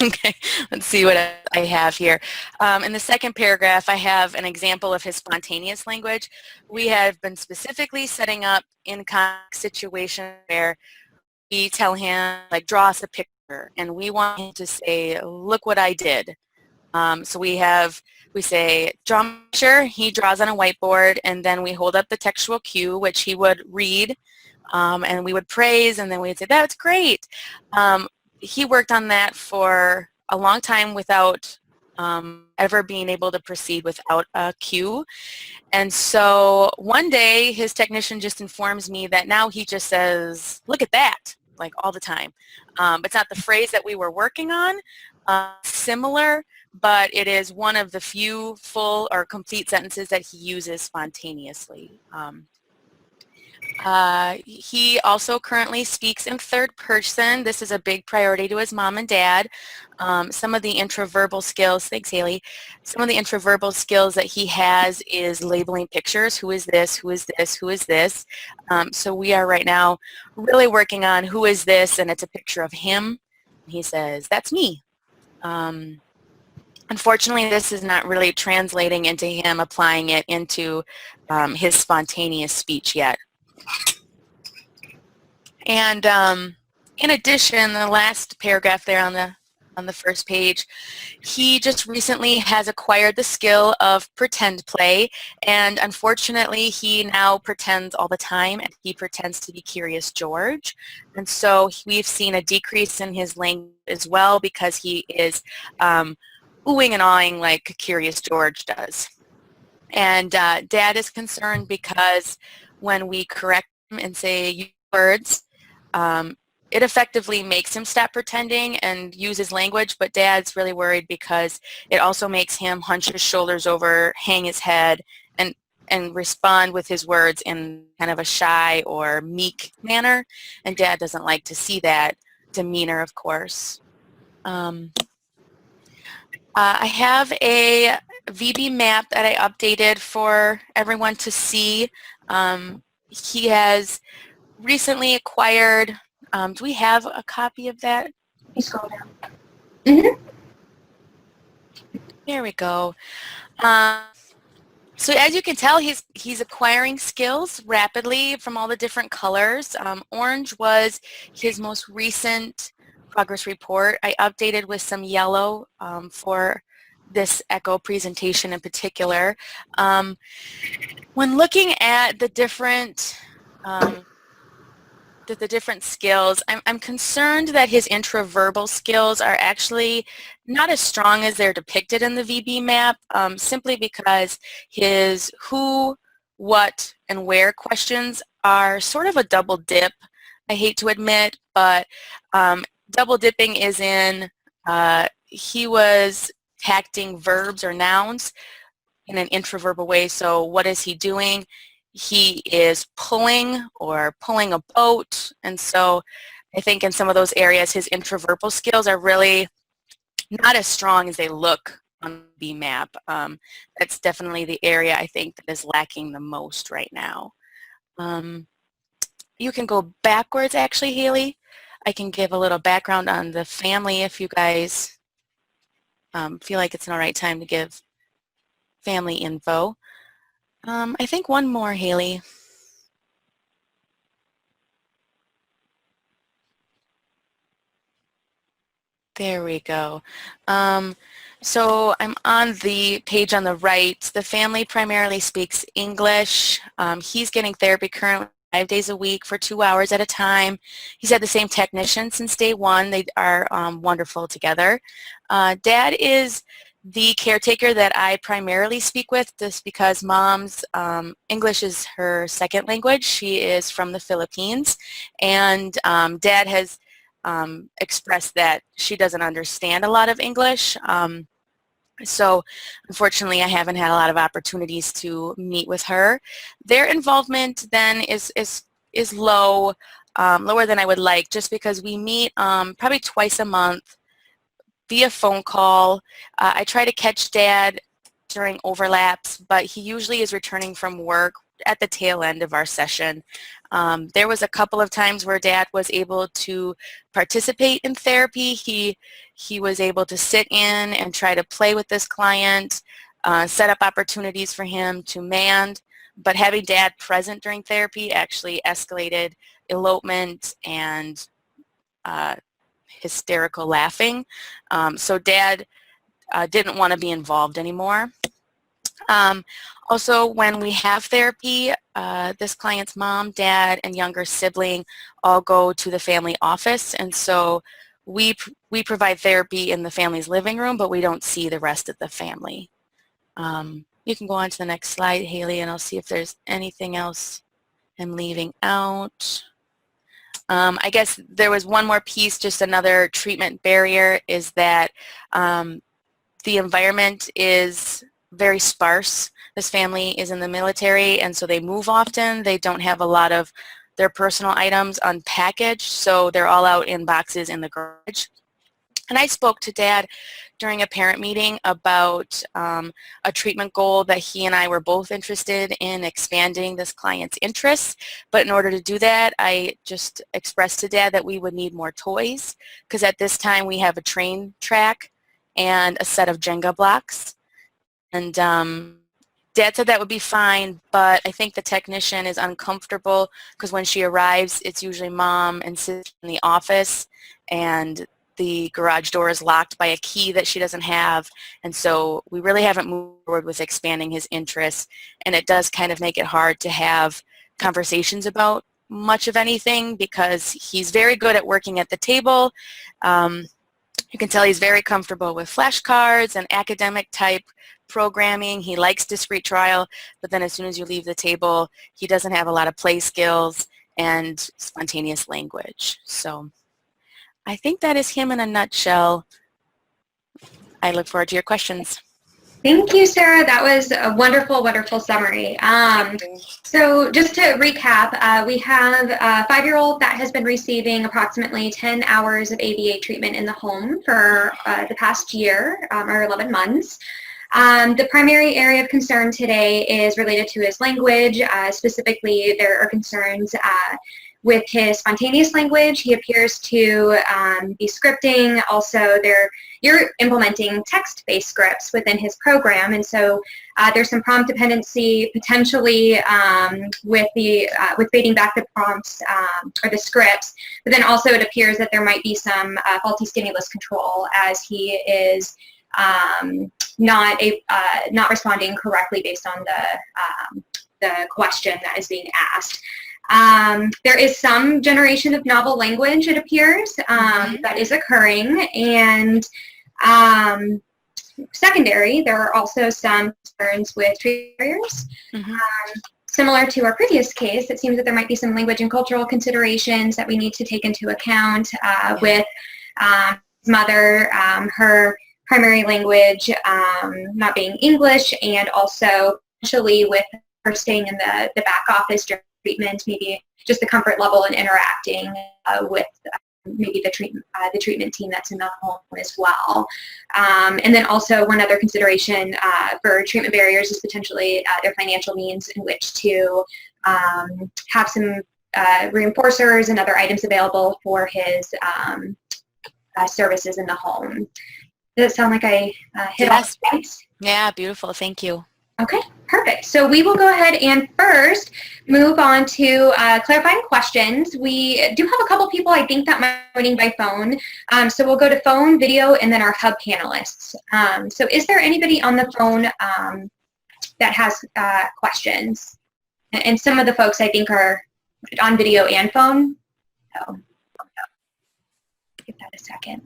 Okay, let's see what I have here. In the second paragraph, I have an example of his spontaneous language. We have been specifically setting up in situation where we tell him, like, draw us a picture, and we want him to say, look what I did. So we say, draw a picture, he draws on a whiteboard, and then we hold up the textual cue, which he would read, and we would praise, and then we'd say, that's great. He worked on that for a long time without ever being able to proceed without a cue. And so one day his technician just informs me that now he just says, look at that, like all the time. It's not the phrase that we were working on, similar, but it is one of the few full or complete sentences that he uses spontaneously. He also currently speaks in third person. This is a big priority to his mom and dad. Some of the intraverbal skills, thanks Haley, some of the intraverbal skills that he has is labeling pictures. Who is this? Who is this? Who is this? So we are right now really working on who is this, and it's a picture of him. He says, that's me. Unfortunately, this is not really translating into him applying it into his spontaneous speech yet. And in addition, the last paragraph there on the first page, he just recently has acquired the skill of pretend play, and unfortunately he now pretends all the time, and he pretends to be Curious George. And so we've seen a decrease in his language as well, because he is oohing and awing like Curious George does. And Dad is concerned because when we correct him and say words, it effectively makes him stop pretending and use his language, but Dad's really worried because it also makes him hunch his shoulders over, hang his head, and respond with his words in kind of a shy or meek manner, and Dad doesn't like to see that demeanor, of course. I have a VB map that I updated for everyone to see. He has recently acquired, do we have a copy of that? Let me scroll down. There we go. So as you can tell, he's acquiring skills rapidly from all the different colors. Orange was his most recent progress report. I updated with some yellow for this ECHO presentation in particular. When looking at the different skills, I'm concerned that his intraverbal skills are actually not as strong as they're depicted in the VB map, simply because his who, what, and where questions are sort of a double dip. I hate to admit, but double dipping is in he was tacting verbs or nouns in an intraverbal way. So what is he doing? He is pulling or pulling a boat, and so I think in some of those areas his intraverbal skills are really not as strong as they look on the map. That's definitely the area I think that is lacking the most right now. You can go backwards actually, Haley. I can give a little background on the family if you guys feel like it's an all right time to give family info. I think one more, Haley. There we go. So I'm on the page on the right. The family primarily speaks English. He's getting therapy currently 5 days a week for 2 hours at a time. He's had the same technician since day one. They are wonderful together. Dad is the caretaker that I primarily speak with, just because Mom's English is her second language. She is from the Philippines, and Dad has expressed that she doesn't understand a lot of English. So unfortunately I haven't had a lot of opportunities to meet with her. Their involvement then is low, lower than I would like, just because we meet probably twice a month via phone call. I try to catch Dad during overlaps, but he usually is returning from work at the tail end of our session. There was a couple of times where Dad was able to participate in therapy. He was able to sit in and try to play with this client, set up opportunities for him to mand, but having Dad present during therapy actually escalated elopement and hysterical laughing. So Dad didn't want to be involved anymore. Also, when we have therapy, this client's mom, dad, and younger sibling all go to the family office, and so we provide therapy in the family's living room, but we don't see the rest of the family. You can go on to the next slide, Haley, and I'll see if there's anything else I'm leaving out. I guess there was one more piece, just another treatment barrier, is that the environment is very sparse. This family is in the military, and so they move often. They don't have a lot of their personal items unpackaged, so they're all out in boxes in the garage. And I spoke to Dad during a parent meeting about a treatment goal that he and I were both interested in expanding this client's interests. But in order to do that, I just expressed to Dad that we would need more toys, because at this time we have a train track and a set of Jenga blocks. And Dad said that would be fine, but I think the technician is uncomfortable because when she arrives, it's usually mom and sister in the office, and the garage door is locked by a key that she doesn't have, and so we really haven't moved forward with expanding his interests, and it does kind of make it hard to have conversations about much of anything because he's very good at working at the table. You can tell he's very comfortable with flashcards and academic type programming. He likes discrete trial, but then as soon as you leave the table, he doesn't have a lot of play skills and spontaneous language. So I think that is him in a nutshell. I look forward to your questions. Thank you, Sarah. That was a wonderful, wonderful summary. So just to recap, we have a 5-year-old that has been receiving approximately 10 hours of ABA treatment in the home for the past year, or 11 months. The primary area of concern today is related to his language. Specifically, there are concerns with his spontaneous language. He appears to be scripting. Also, you're implementing text-based scripts within his program, and so there's some prompt dependency potentially with feeding back the prompts or the scripts. But then also it appears that there might be some faulty stimulus control as he is not responding correctly based on the question that is being asked. There is some generation of novel language, it appears, that is occurring, and secondary, there are also some concerns with treatment barriers. Similar to our previous case, it seems that there might be some language and cultural considerations that we need to take into account with his mother, her primary language not being English, and also potentially with her staying in the back office during treatment, maybe just the comfort level and interacting with maybe the treatment team that's in the home as well. And then also one other consideration for treatment barriers is potentially their financial means in which to have some reinforcers and other items available for his services in the home. Does it sound like I hit all the points? Yeah, beautiful. Thank you. Okay, perfect. So we will go ahead and first move on to clarifying questions. We do have a couple people, I think, that might be joining by phone. So we'll go to phone, video, and then our hub panelists. So is there anybody on the phone that has questions? And some of the folks, I think, are on video and phone. So give that a second.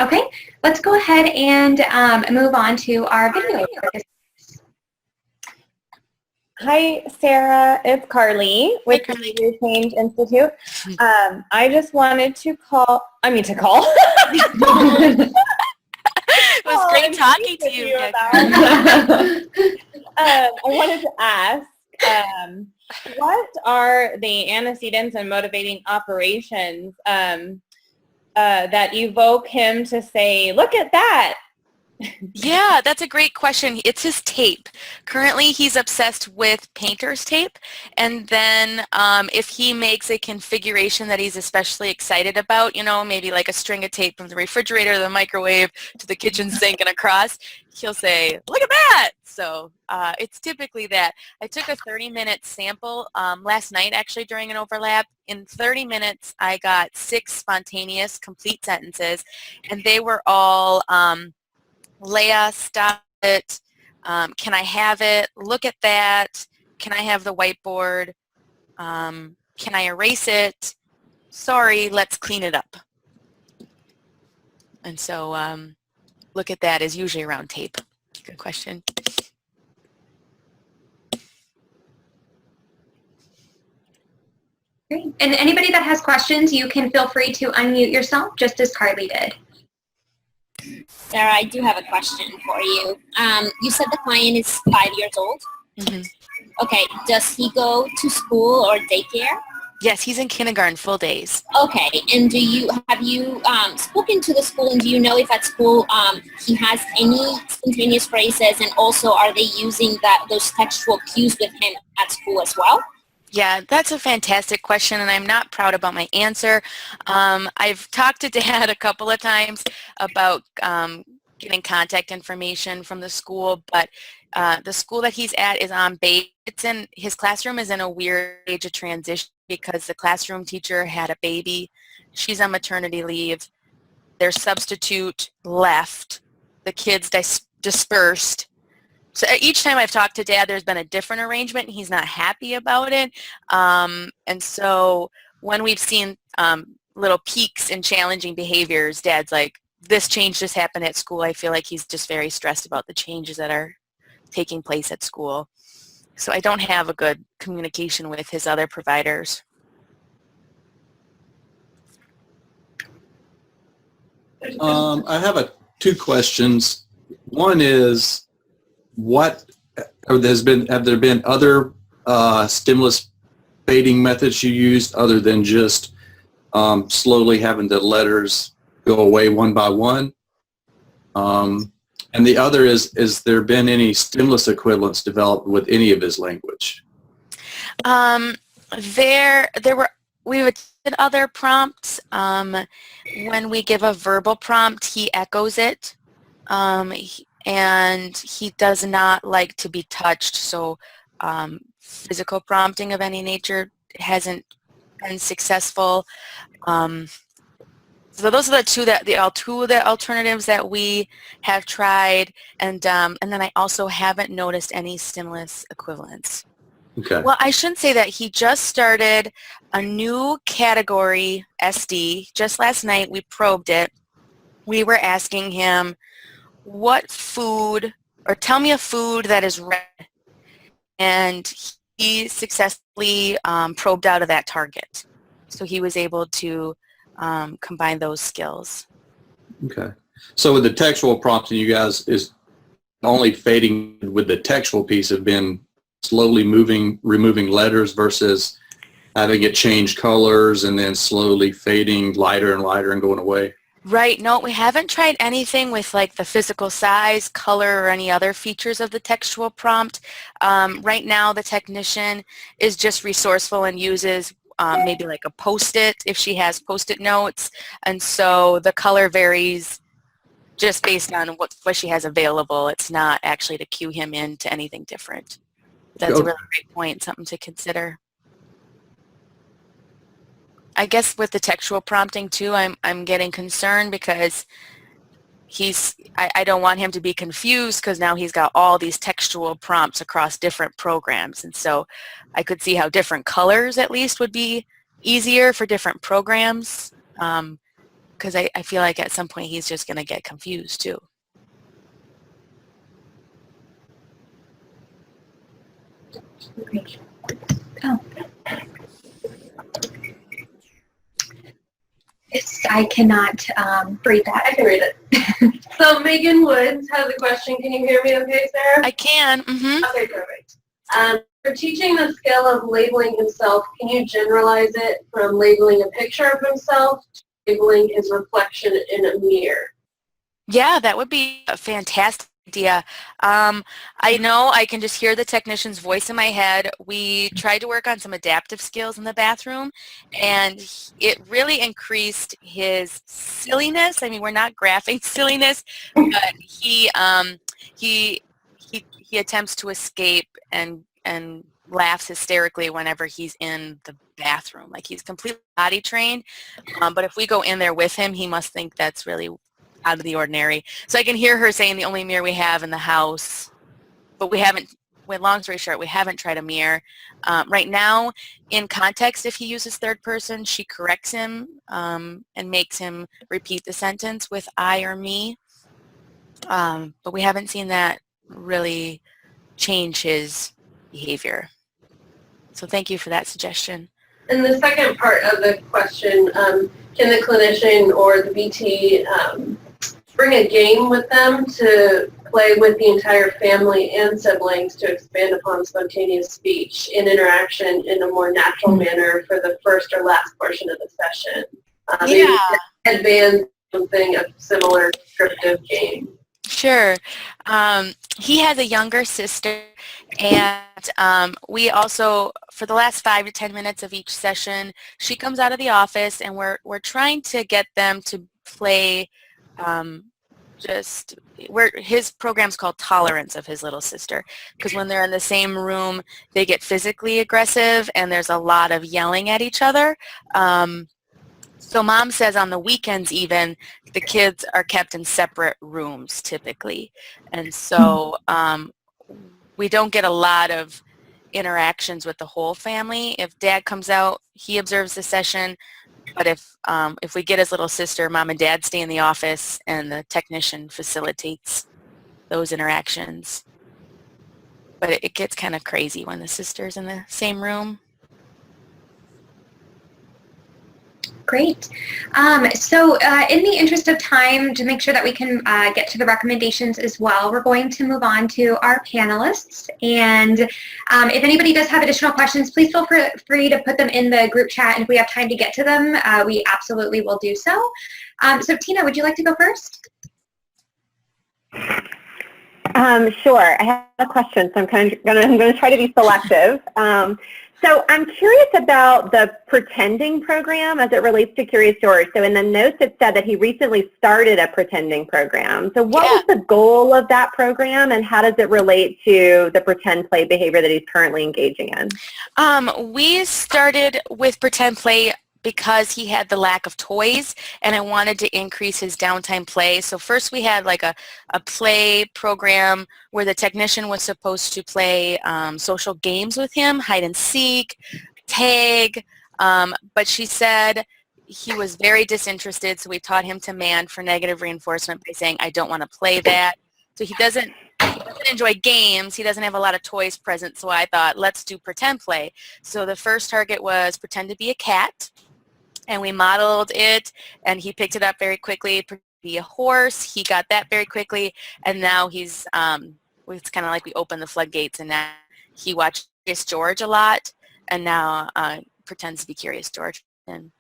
Okay, let's go ahead and move on to our video. Hi, Sarah. It's Carly with Behavior Change Institute. I just wanted to call. It was great talking to you. I wanted to ask, what are the antecedents and motivating operations that evoke him to say, look at that? Yeah, that's a great question. It's his tape. Currently, he's obsessed with painter's tape, and then if he makes a configuration that he's especially excited about, you know, maybe like a string of tape from the refrigerator, the microwave, to the kitchen sink and across, he'll say, look at that! So it's typically that. I took a 30-minute sample last night, actually, during an overlap. In 30 minutes, I got 6 spontaneous, complete sentences, and they were all Leah, stop it, can I have it, look at that, can I have the whiteboard, can I erase it, sorry, let's clean it up. And so look at that is usually around tape. Good question. Great. And anybody that has questions, you can feel free to unmute yourself, just as Carly did. Sarah, I do have a question for you. You said the client is 5 years old? Mm-hmm. Okay, does he go to school or daycare? Yes, he's in kindergarten full days. Okay, and have you spoken to the school, and do you know if at school he has any spontaneous phrases, and also are they using those textual cues with him at school as well? Yeah, that's a fantastic question, and I'm not proud about my answer. I've talked to Dad a couple of times about getting contact information from the school, but the school that he's at is on base. His classroom is in a weird age of transition because the classroom teacher had a baby. She's on maternity leave. Their substitute left. The kids dispersed. So each time I've talked to Dad, there's been a different arrangement, and he's not happy about it. And so when we've seen little peaks in challenging behaviors, Dad's like, this change just happened at school. I feel like he's just very stressed about the changes that are taking place at school. So I don't have a good communication with his other providers. I have two questions. One is, have there been other stimulus fading methods you used other than just slowly having the letters go away one by one? And the other is there been any stimulus equivalents developed with any of his language? We've attempted other prompts. When we give a verbal prompt, he echoes it. And he does not like to be touched, so physical prompting of any nature hasn't been successful. So those are the alternatives that we have tried, and then I also haven't noticed any stimulus equivalents. Okay. Well, I shouldn't say that. He just started a new category, SD. Just last night we probed it. We were asking him, what food, or tell me a food that is red, and he successfully probed out of that target. So he was able to combine those skills. Okay. So with the textual prompting, you guys is only fading with the textual piece have been slowly removing letters versus having it change colors and then slowly fading lighter and lighter and going away? Right. No, we haven't tried anything with like the physical size, color, or any other features of the textual prompt. Right now, the technician is just resourceful and uses maybe like a Post-it if she has Post-it notes. And so the color varies just based on what she has available. It's not actually to cue him into anything different. That's a really great point, something to consider. I guess with the textual prompting too, I'm getting concerned because I don't want him to be confused because now he's got all these textual prompts across different programs, and so I could see how different colors at least would be easier for different programs because I feel like at some point he's just going to get confused too. Oh. I cannot read that. I can read it. So Megan Woods has a question. Can you hear me okay, Sarah? I can. Mm-hmm. Okay, perfect. For teaching the skill of labeling himself, can you generalize it from labeling a picture of himself to labeling his reflection in a mirror? Yeah, that would be a fantastic idea. I know I can just hear the technician's voice in my head. We tried to work on some adaptive skills in the bathroom, and it really increased his silliness. I mean, we're not graphing silliness, but he attempts to escape and laughs hysterically whenever he's in the bathroom. Like, he's completely potty trained, but if we go in there with him, he must think that's really out of the ordinary. So I can hear her saying the only mirror we have in the house, but we haven't, well, long story short, we haven't tried a mirror. Right now, in context, if he uses third person, she corrects him and makes him repeat the sentence with I or me. But we haven't seen that really change his behavior. So thank you for that suggestion. And the second part of the question, can the clinician or the BT bring a game with them to play with the entire family and siblings to expand upon spontaneous speech in interaction in a more natural manner for the first or last portion of the session? Maybe advance something, a similar descriptive game. Sure. He has a younger sister, and we also, for the last 5 to 10 minutes of each session, she comes out of the office, and we're trying to get them to play. His program's called Tolerance of his little sister, because when they're in the same room, they get physically aggressive, and there's a lot of yelling at each other. So Mom says on the weekends even, the kids are kept in separate rooms typically. And so we don't get a lot of interactions with the whole family. If Dad comes out, he observes the session. But if we get his little sister, Mom and Dad stay in the office, and the technician facilitates those interactions. But it gets kind of crazy when the sister's in the same room. Great. So in the interest of time, to make sure that we can get to the recommendations as well, we're going to move on to our panelists. And if anybody does have additional questions, please feel free to put them in the group chat. And if we have time to get to them, we absolutely will do so. So Tina, would you like to go first? Sure. I have a question, so I'm going to try to be selective. So I'm curious about the pretending program as it relates to Curious George. So in the notes it said that he recently started a pretending program. So what was the goal of that program, and how does it relate to the pretend play behavior that he's currently engaging in? We started with pretend play because he had the lack of toys, and I wanted to increase his downtime play. So first we had like a play program where the technician was supposed to play social games with him, hide and seek, tag, but she said he was very disinterested, so we taught him to man for negative reinforcement by saying, I don't want to play that. So he doesn't enjoy games. He doesn't have a lot of toys present, so I thought, let's do pretend play. So the first target was pretend to be a cat. And we modeled it, and he picked it up very quickly. Be a horse, he got that very quickly, and now he's, it's kind of like we opened the floodgates, and now he watched Curious George a lot, and now pretends to be Curious George. And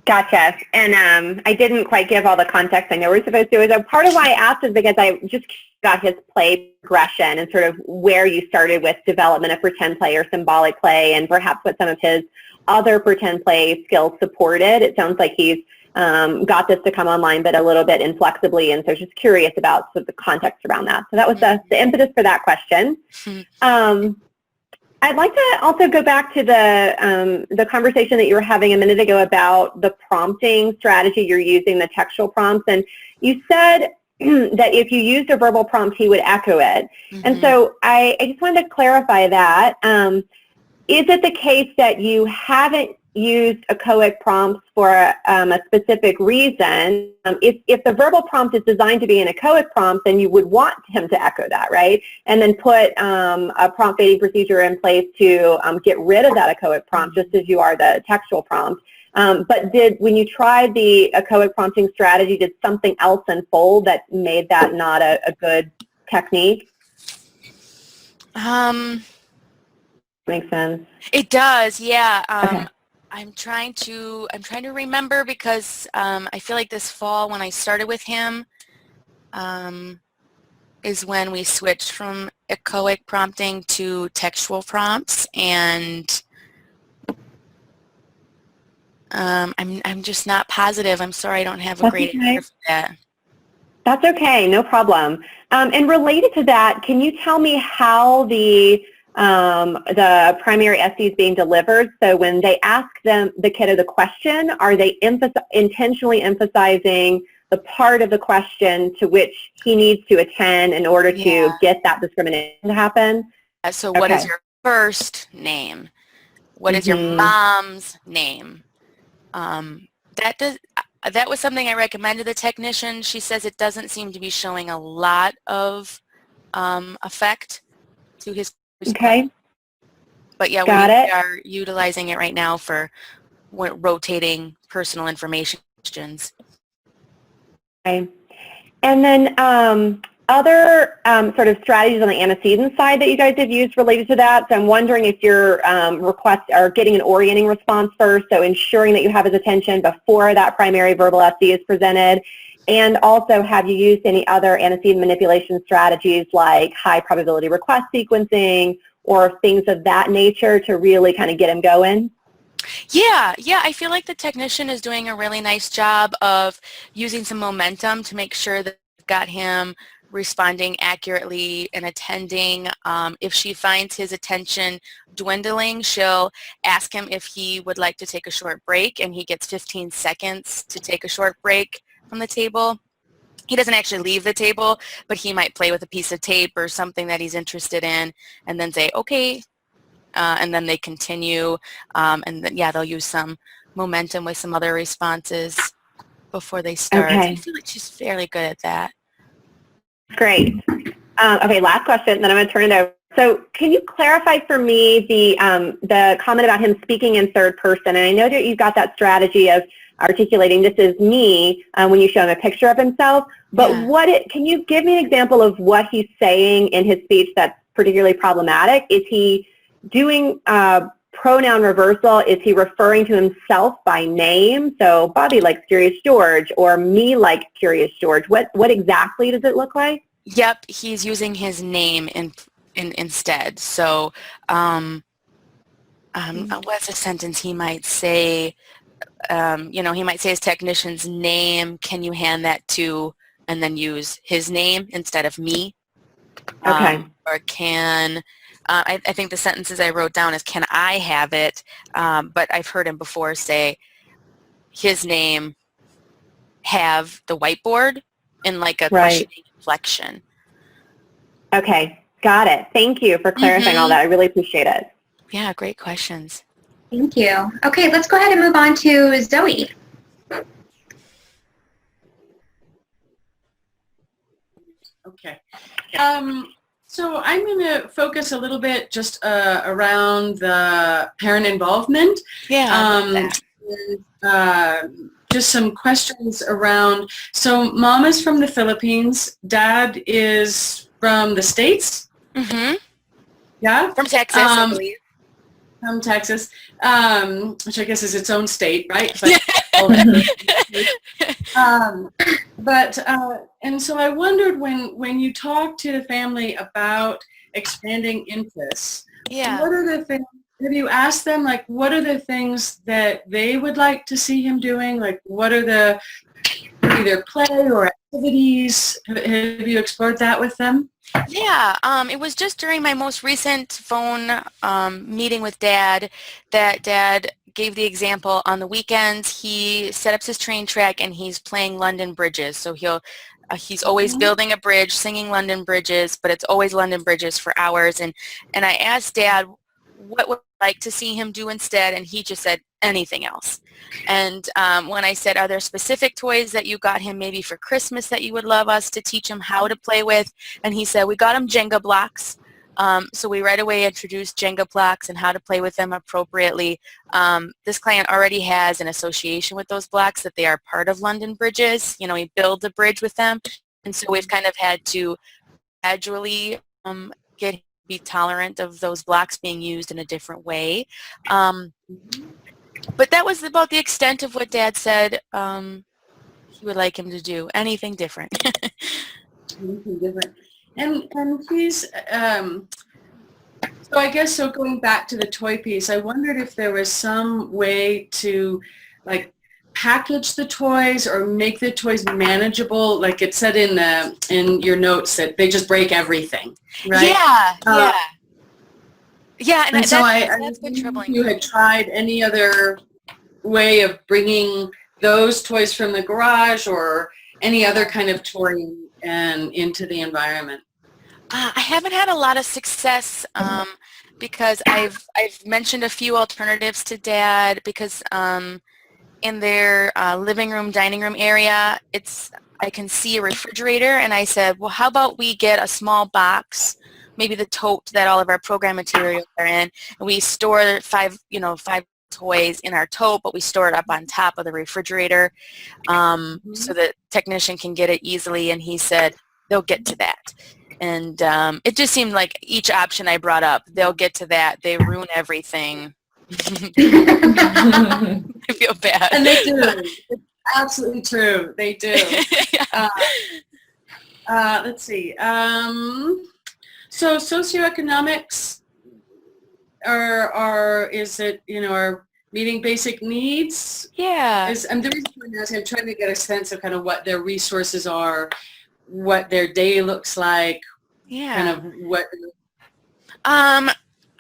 Gotcha. And I didn't quite give all the context I know we're supposed to. So part of why I asked is because I just got his play progression and sort of where you started with development of pretend play or symbolic play, and perhaps what some of his other pretend play skills supported. It sounds like he's got this to come online, but a little bit inflexibly, and so just curious about sort of the context around that. So that was the impetus for that question. I'd like to also go back to the conversation that you were having a minute ago about the prompting strategy you're using, the textual prompts, and you said that if you used a verbal prompt, he would echo it. And so I just wanted to clarify that. Is it the case that you haven't used echoic prompts for a specific reason? If the verbal prompt is designed to be an echoic prompt, then you would want him to echo that, right? And then put a prompt fading procedure in place to get rid of that echoic prompt, just as you are the textual prompt. But when you tried the echoic prompting strategy, did something else unfold that made that not a good technique? Makes sense. It does, yeah. Okay. I'm trying to remember, because I feel like this fall when I started with him is when we switched from echoic prompting to textual prompts, and I'm just not positive. I'm sorry, I don't have a great answer for that. That's okay, no problem. And related to that, can you tell me how the primary SE is being delivered? So when they ask the kiddo the question, are they intentionally emphasizing the part of the question to which he needs to attend in order to get that discrimination to happen? So what is your first name? What is your mom's name? That was something I recommended the technician. She says it doesn't seem to be showing a lot of effect to his. Okay. But yeah, we are utilizing it right now for rotating personal information questions. Okay. And then other sort of strategies on the antecedent side that you guys have used related to that. So I'm wondering if your requests are getting an orienting response first, so ensuring that you have his attention before that primary verbal SE is presented. And also, have you used any other antecedent manipulation strategies like high probability request sequencing or things of that nature to really kind of get him going? Yeah, I feel like the technician is doing a really nice job of using some momentum to make sure that we've got him responding accurately and attending. If she finds his attention dwindling, she'll ask him if he would like to take a short break, and he gets 15 seconds to take a short break from the table. He doesn't actually leave the table, but he might play with a piece of tape or something that he's interested in and then say, okay, and then they continue, and then, they'll use some momentum with some other responses before they start. Okay. I feel like she's fairly good at that. Great. Okay, last question, then I'm going to turn it over. So can you clarify for me the comment about him speaking in third person? And I know that you've got that strategy of articulating this is me when you show him a picture of himself, but can you give me an example of what he's saying in his speech that's particularly problematic? Is he doing pronoun reversal? Is he referring to himself by name? So Bobby likes Curious George, or me like Curious George. What exactly does it look like? Yep, he's using his name instead. So what's a sentence he might say? He might say his technician's name. Can you hand that to, and then use his name instead of me? Okay. Or can, I think the sentences I wrote down is, can I have it? But I've heard him before say his name, have the whiteboard, in like a questioning inflection. Okay, got it. Thank you for clarifying all that. I really appreciate it. Yeah, great questions. Thank you. Okay, let's go ahead and move on to Zoe. Okay. So I'm going to focus a little bit just around the parent involvement. Yeah. Just some questions around, so mom is from the Philippines, dad is from the States? Mm-hmm. Yeah? From Texas, I believe. From Texas, which I guess is its own state, right? But, and so I wondered when you talk to the family about expanding interests, what are the things, have you asked them, like, what are the things that they would like to see him doing? Like, what are the either play or activities? Have you explored that with them? Yeah, it was just during my most recent phone meeting with Dad that Dad gave the example. On the weekends, he set up his train track and he's playing London Bridges. So he's always building a bridge, singing London Bridges, but it's always London Bridges for hours. And I asked Dad what would I like to see him do instead, and he just said anything else. And when I said, are there specific toys that you got him maybe for Christmas that you would love us to teach him how to play with? And he said, we got him Jenga blocks. So we right away introduced Jenga blocks and how to play with them appropriately. This client already has an association with those blocks, that they are part of London Bridges. You know, he builds a bridge with them. And so we've kind of had to gradually get him to be tolerant of those blocks being used in a different way. But that was about the extent of what Dad said he would like him to do. Anything different. Anything different. And please, so I guess, so going back to the toy piece, I wondered if there was some way to, like, package the toys or make the toys manageable. Like it said in your notes that they just break everything, right? Yeah, and so that's been troubling. You had tried any other way of bringing those toys from the garage or any other kind of toy and into the environment? I haven't had a lot of success because I've mentioned a few alternatives to Dad, because in their living room, dining room area, I can see a refrigerator, and I said, well, how about we get a small box, maybe the tote that all of our program materials are in, and we store five toys in our tote, but we store it up on top of the refrigerator so the technician can get it easily. And he said they'll get to that. And it just seemed like each option I brought up, they'll get to that. They ruin everything. I feel bad. And they do. absolutely true. They do. Let's see. So socioeconomics is it, are meeting basic needs? Yeah. And the reason I'm asking, I'm trying to get a sense of kind of what their resources are, what their day looks like, Yeah. kind of what.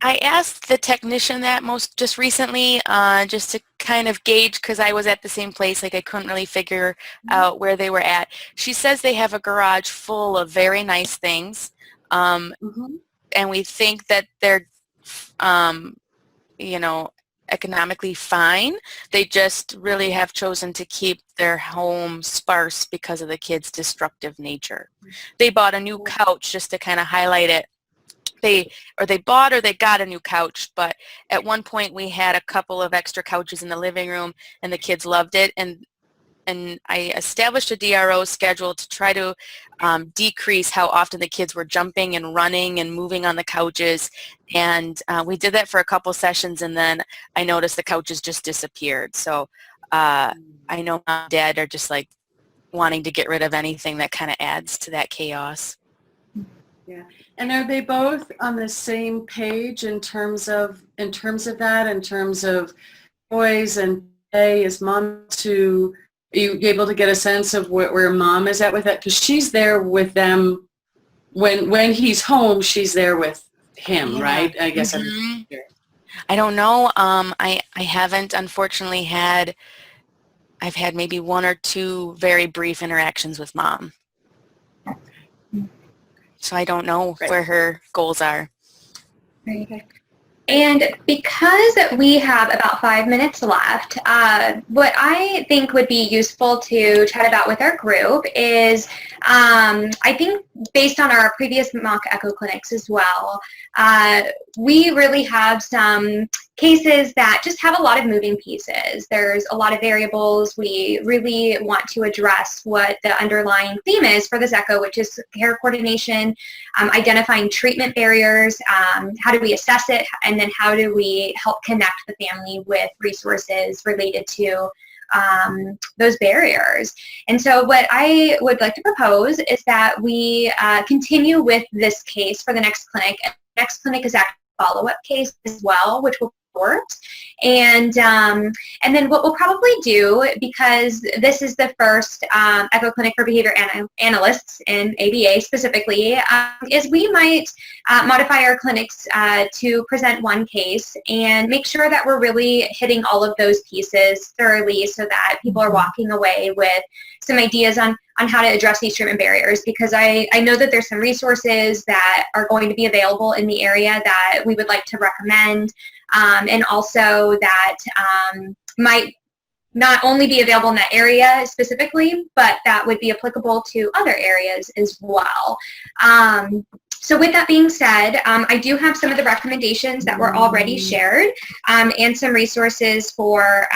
I asked the technician that just recently, just to kind of gauge, because I was at the same place, like I couldn't really figure out where they were at. She says they have a garage full of very nice things, and we think that they're, economically fine. They just really have chosen to keep their home sparse because of the kids' destructive nature. They bought a new couch just to kind of highlight it. They got a new couch, but at one point we had a couple of extra couches in the living room and the kids loved it, and I established a DRO schedule to try to decrease how often the kids were jumping and running and moving on the couches, and we did that for a couple sessions, and then I noticed the couches just disappeared. So I know Mom and Dad are just like wanting to get rid of anything that kind of adds to that chaos. Yeah, and are they both on the same page in terms of boys and play? Is Mom are you able to get a sense of where Mom is at with that? Because she's there with them when he's home. She's there with him, right? I guess. I don't know. I haven't, unfortunately, I've had maybe one or two very brief interactions with Mom. So I don't know where her goals are. Right. And because we have about 5 minutes left, what I think would be useful to chat about with our group is, I think based on our previous mock echo clinics as well, we really have some cases that just have a lot of moving pieces. There's a lot of variables. We really want to address what the underlying theme is for this echo, which is care coordination, identifying treatment barriers, how do we assess it, and then how do we help connect the family with resources related to those barriers. And so what I would like to propose is that we continue with this case for the next clinic. And the next clinic is actually a follow-up case as well, which will report. And then what we'll probably do, because this is the first echo clinic for behavior analysts in ABA specifically, is we might modify our clinics to present one case and make sure that we're really hitting all of those pieces thoroughly so that people are walking away with some ideas on how to address these treatment barriers, because I know that there's some resources that are going to be available in the area that we would like to recommend, and also that might not only be available in that area specifically, but that would be applicable to other areas as well. So with that being said, I do have some of the recommendations that were already shared, and some resources for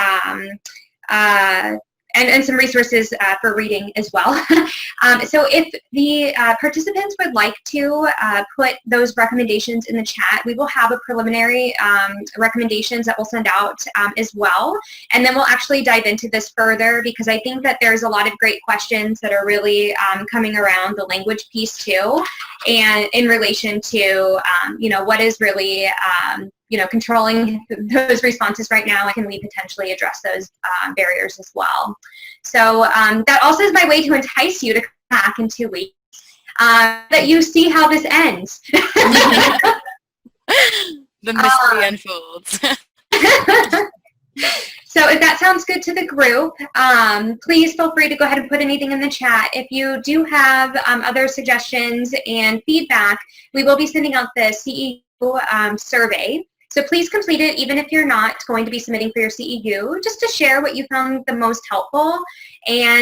and some resources for reading as well. So if the participants would like to put those recommendations in the chat, we will have a preliminary recommendations that we'll send out as well. And then we'll actually dive into this further, because I think that there's a lot of great questions that are really coming around the language piece too, and in relation to, what is really controlling those responses right now, and can we potentially address those barriers as well. So that also is my way to entice you to come back in 2 weeks, that you see how this ends. The mystery unfolds. So if that sounds good to the group, please feel free to go ahead and put anything in the chat. If you do have other suggestions and feedback, we will be sending out the CEU survey. So please complete it, even if you're not going to be submitting for your CEU, just to share what you found the most helpful. And